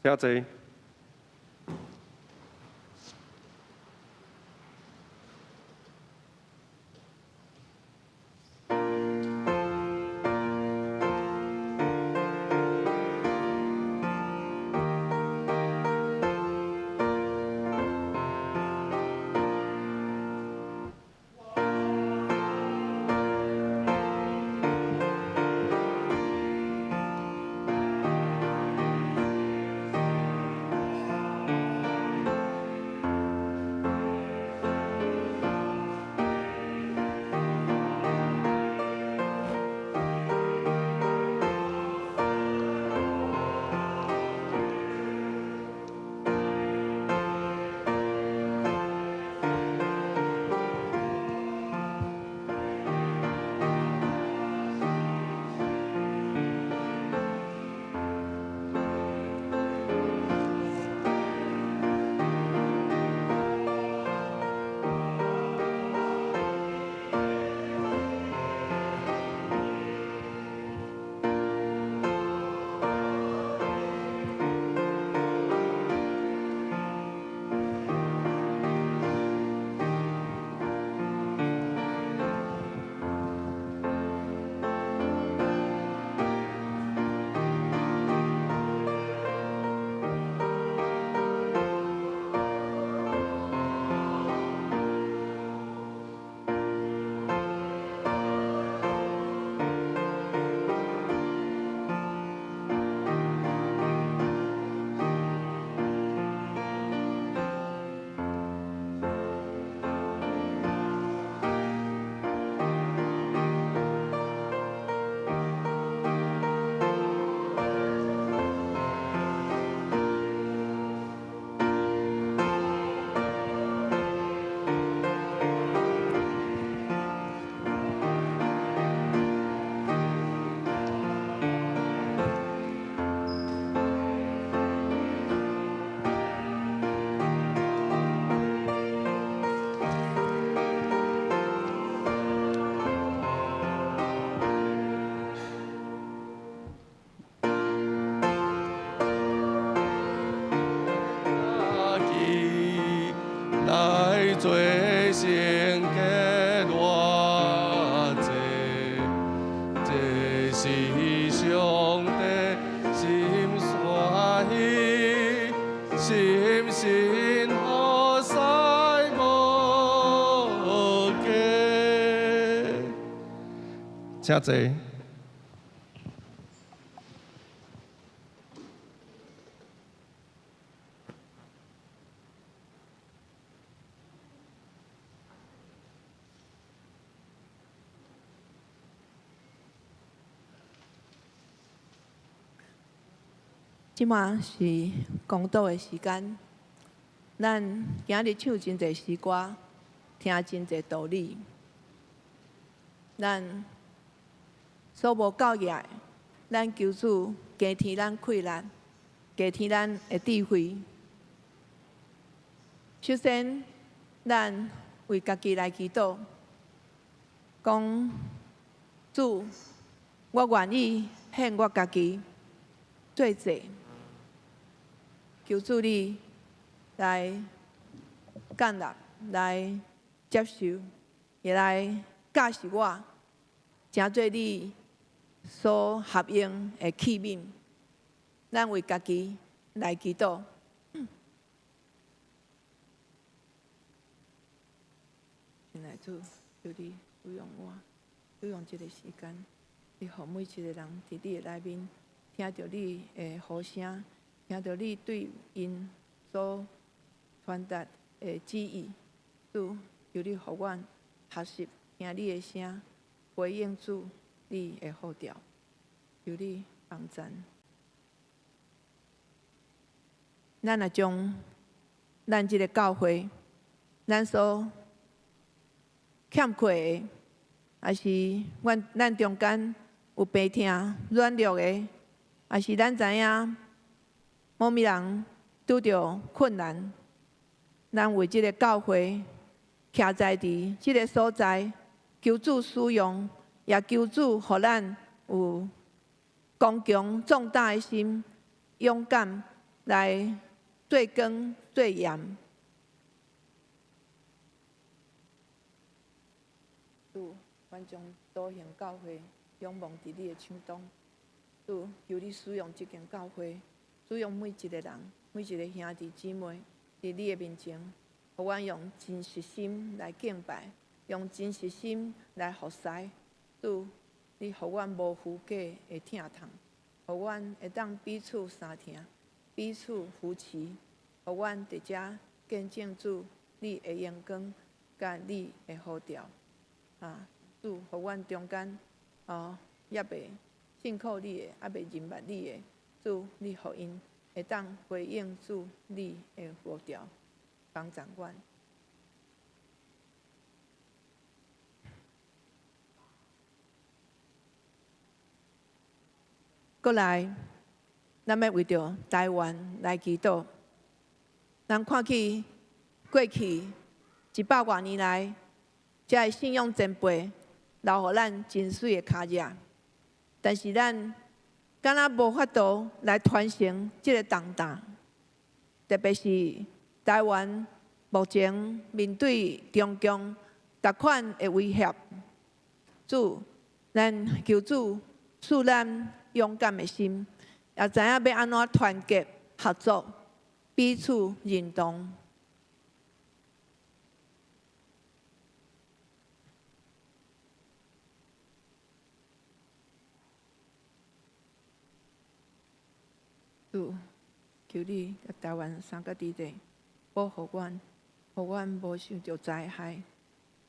请坐。来做成结偌济，这是上帝心欢喜，心心好使无价。请坐。即马是公道的时间，咱今日唱真侪诗歌，听真侪道理。咱所无教业，咱求主加添咱气力，加添咱的智慧。首先，咱为家己来祈祷，讲主，我愿意献我家己做者。求主你来干纳，来接受，也来教示我，成做你所合用的器皿。咱为家己来祈祷。现在主，求你使用我，使用这个时间，你互每一个人伫你的内面，听到你的呼声。听到你对因所传达的旨意，主，求你互阮学习听你的声，回应主你的呼召，求你帮咱。咱也将咱即个教会，咱所欠缺的，也是咱中间有病痛、软弱的，也是咱知影。某物人拄着困难，咱为即个教会徛在伫即个所在，求主使用，也求主互咱有刚强壮大的心，勇敢来做光做盐。主，阮将多行教会仰望伫你的手中。主，求你使用这间教会，使用每一个人、每一个兄弟姊妹伫你的面前，互阮用真实心来敬拜，用真实心来服侍。主，你互阮无虚假的疼痛，互阮会当彼此相听，彼此扶持，互阮伫遮见证主你的阳光，甲你的呼召。主，互阮中间也袂辛苦你的，也袂认捌你的。主，你互因会当回应主你的呼召，帮助阮。过来，咱要为着台湾来祈祷。咱看去过去100多年来，这个信仰前辈留予咱真水的脚印，但是咱敢若无法度来传承这个重担，特别是台湾目前面对中共各款的威胁。主，咱求主赐咱勇敢的心，也知影要安怎团结合作，彼此认同。主，求你甲台湾3个地带保护阮，互阮无受到灾害，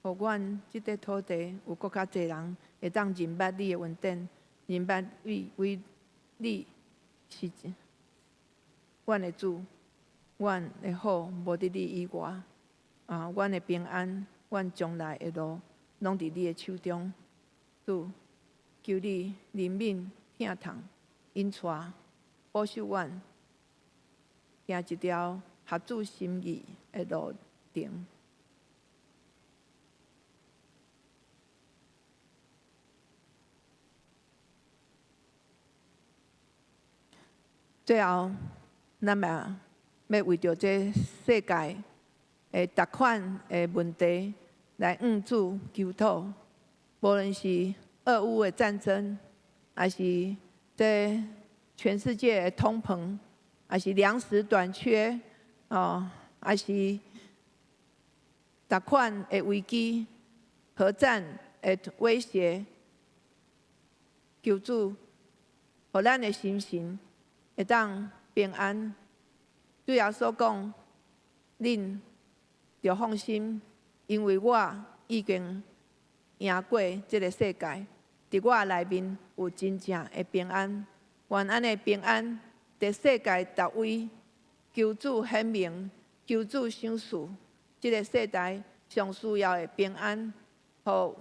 互阮即块土地有搁较侪人会当认捌你的恩典，认捌为你是阮的主，阮的好无伫你以外。阮的平安，阮将来的路，拢伫你的手中。主，求你怜悯疼痛，因带保守阮，行一条合主心意的路程。最后，咱也要为着这世界的各款的问题来向主求祷，无论是俄乌的战争，还是这全世界的通膨，还是粮食短缺，还是各款的危机、核战的威胁，求主，互咱的心神会当平安。主耶稣讲，恁着放心，因为我已经赢过这个世界，伫我内面有真正的平安。愿安尼平安，伫世界逐位，求主显明，求主赏赐，这个世代上需要的平安，互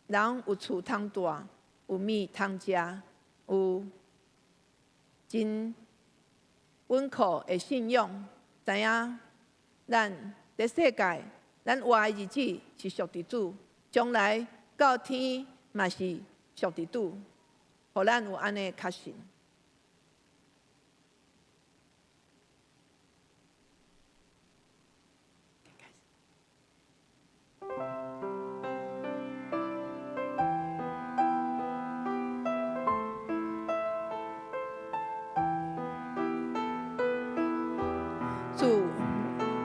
人有厝通住，有米通食，有真稳靠的信仰，知影咱伫世界，咱活的日子是属伫主，将来到天嘛是属伫主，互咱有安尼的确信。主，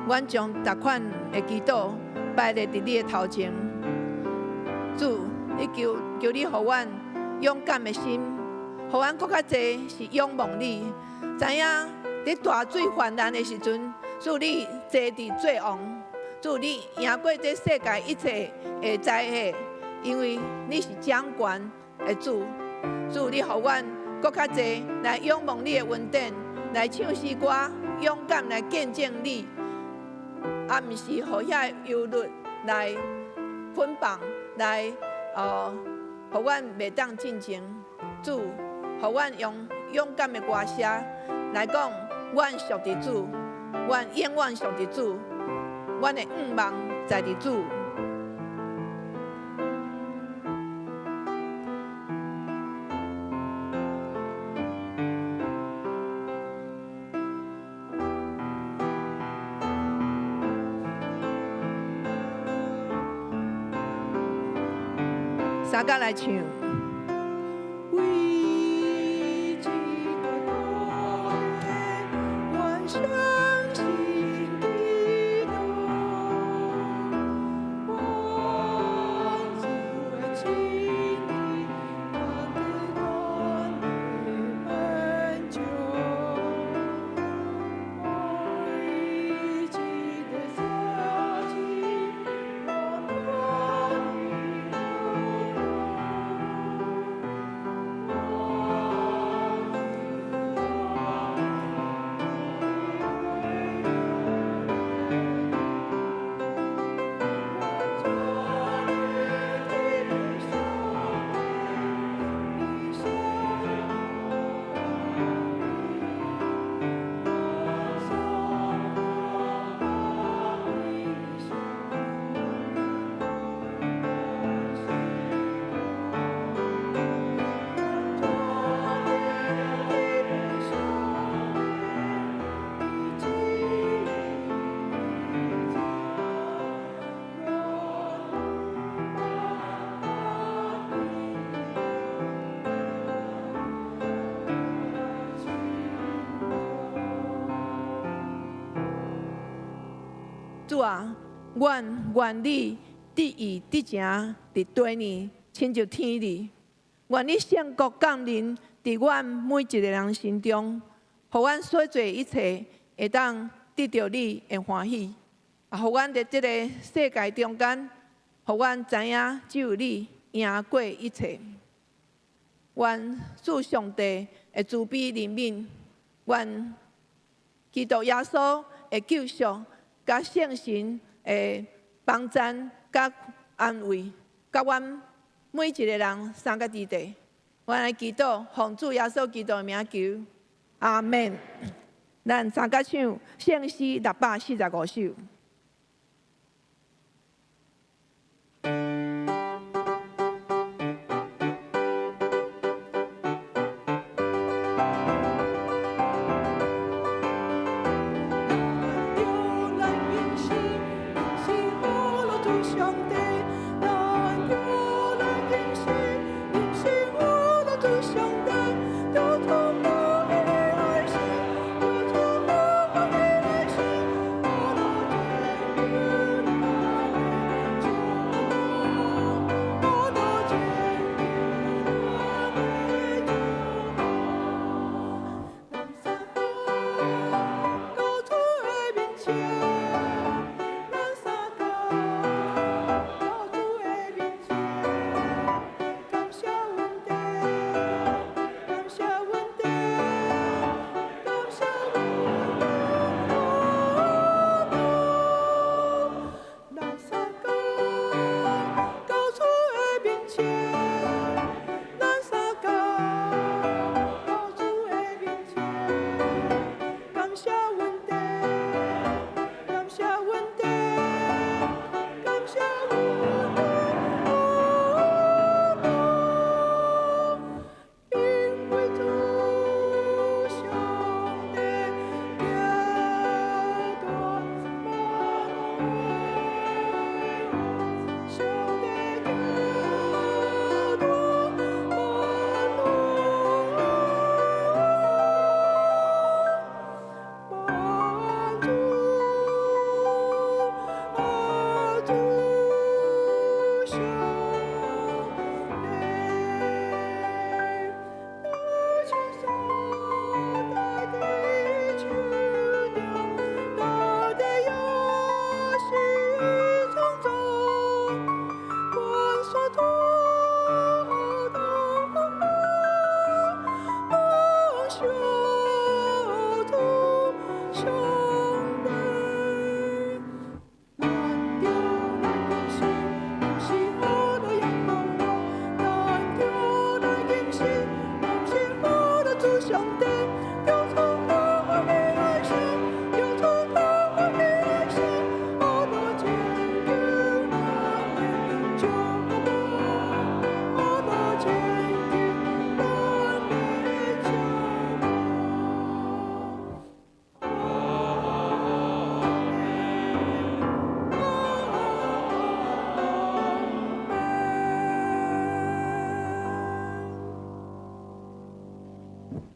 阮将逐款的祈祷摆咧伫你的头前。主，你求你，互阮勇敢的心，互阮搁较济是仰望你，知影伫大水泛滥的时阵，主你坐伫最王，主你赢过这世界一切的灾害，因为你是掌权的主。主，你互阮搁较济来仰望你的恩典，来唱诗歌，勇敢来见证你，毋是互遐忧虑来捆绑，来互阮袂当进前。主，互阮用勇敢的歌声来讲，阮属伫主，阮永远属伫主，阮的愿望在伫主。三甲来唱。为一个国内完成新的路，万族的情谊，万个团的本就，为一个社稷，万国主啊，阮愿你得意得情伫对你，亲像天理。愿你圣国降临伫阮每一个人心中，互阮所做一切会当得到你的欢喜，互阮伫即个世界中间，互阮知影只有你赢过一切。愿主上帝的慈悲怜悯，愿基督耶稣的救赎，甲圣神的帮赞，甲安慰，甲阮每一个人三个之地。我来祈祷，奉主耶稣基督的名求，阿门。咱三个唱圣诗645首。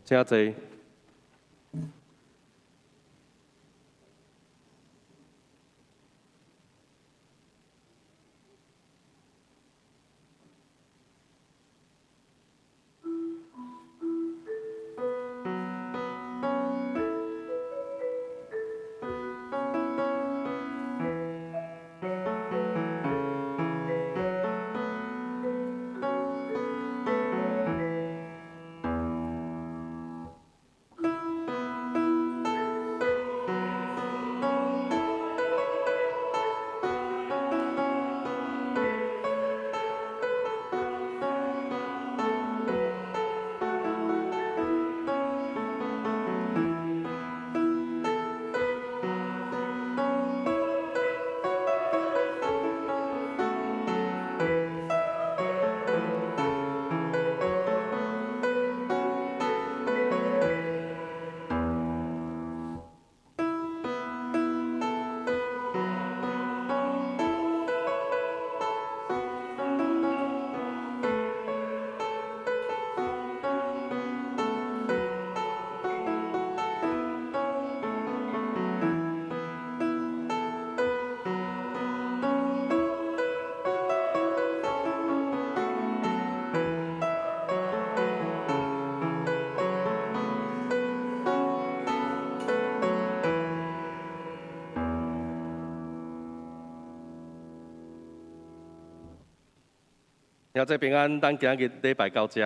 请坐。听这平安，咱今日礼拜到这。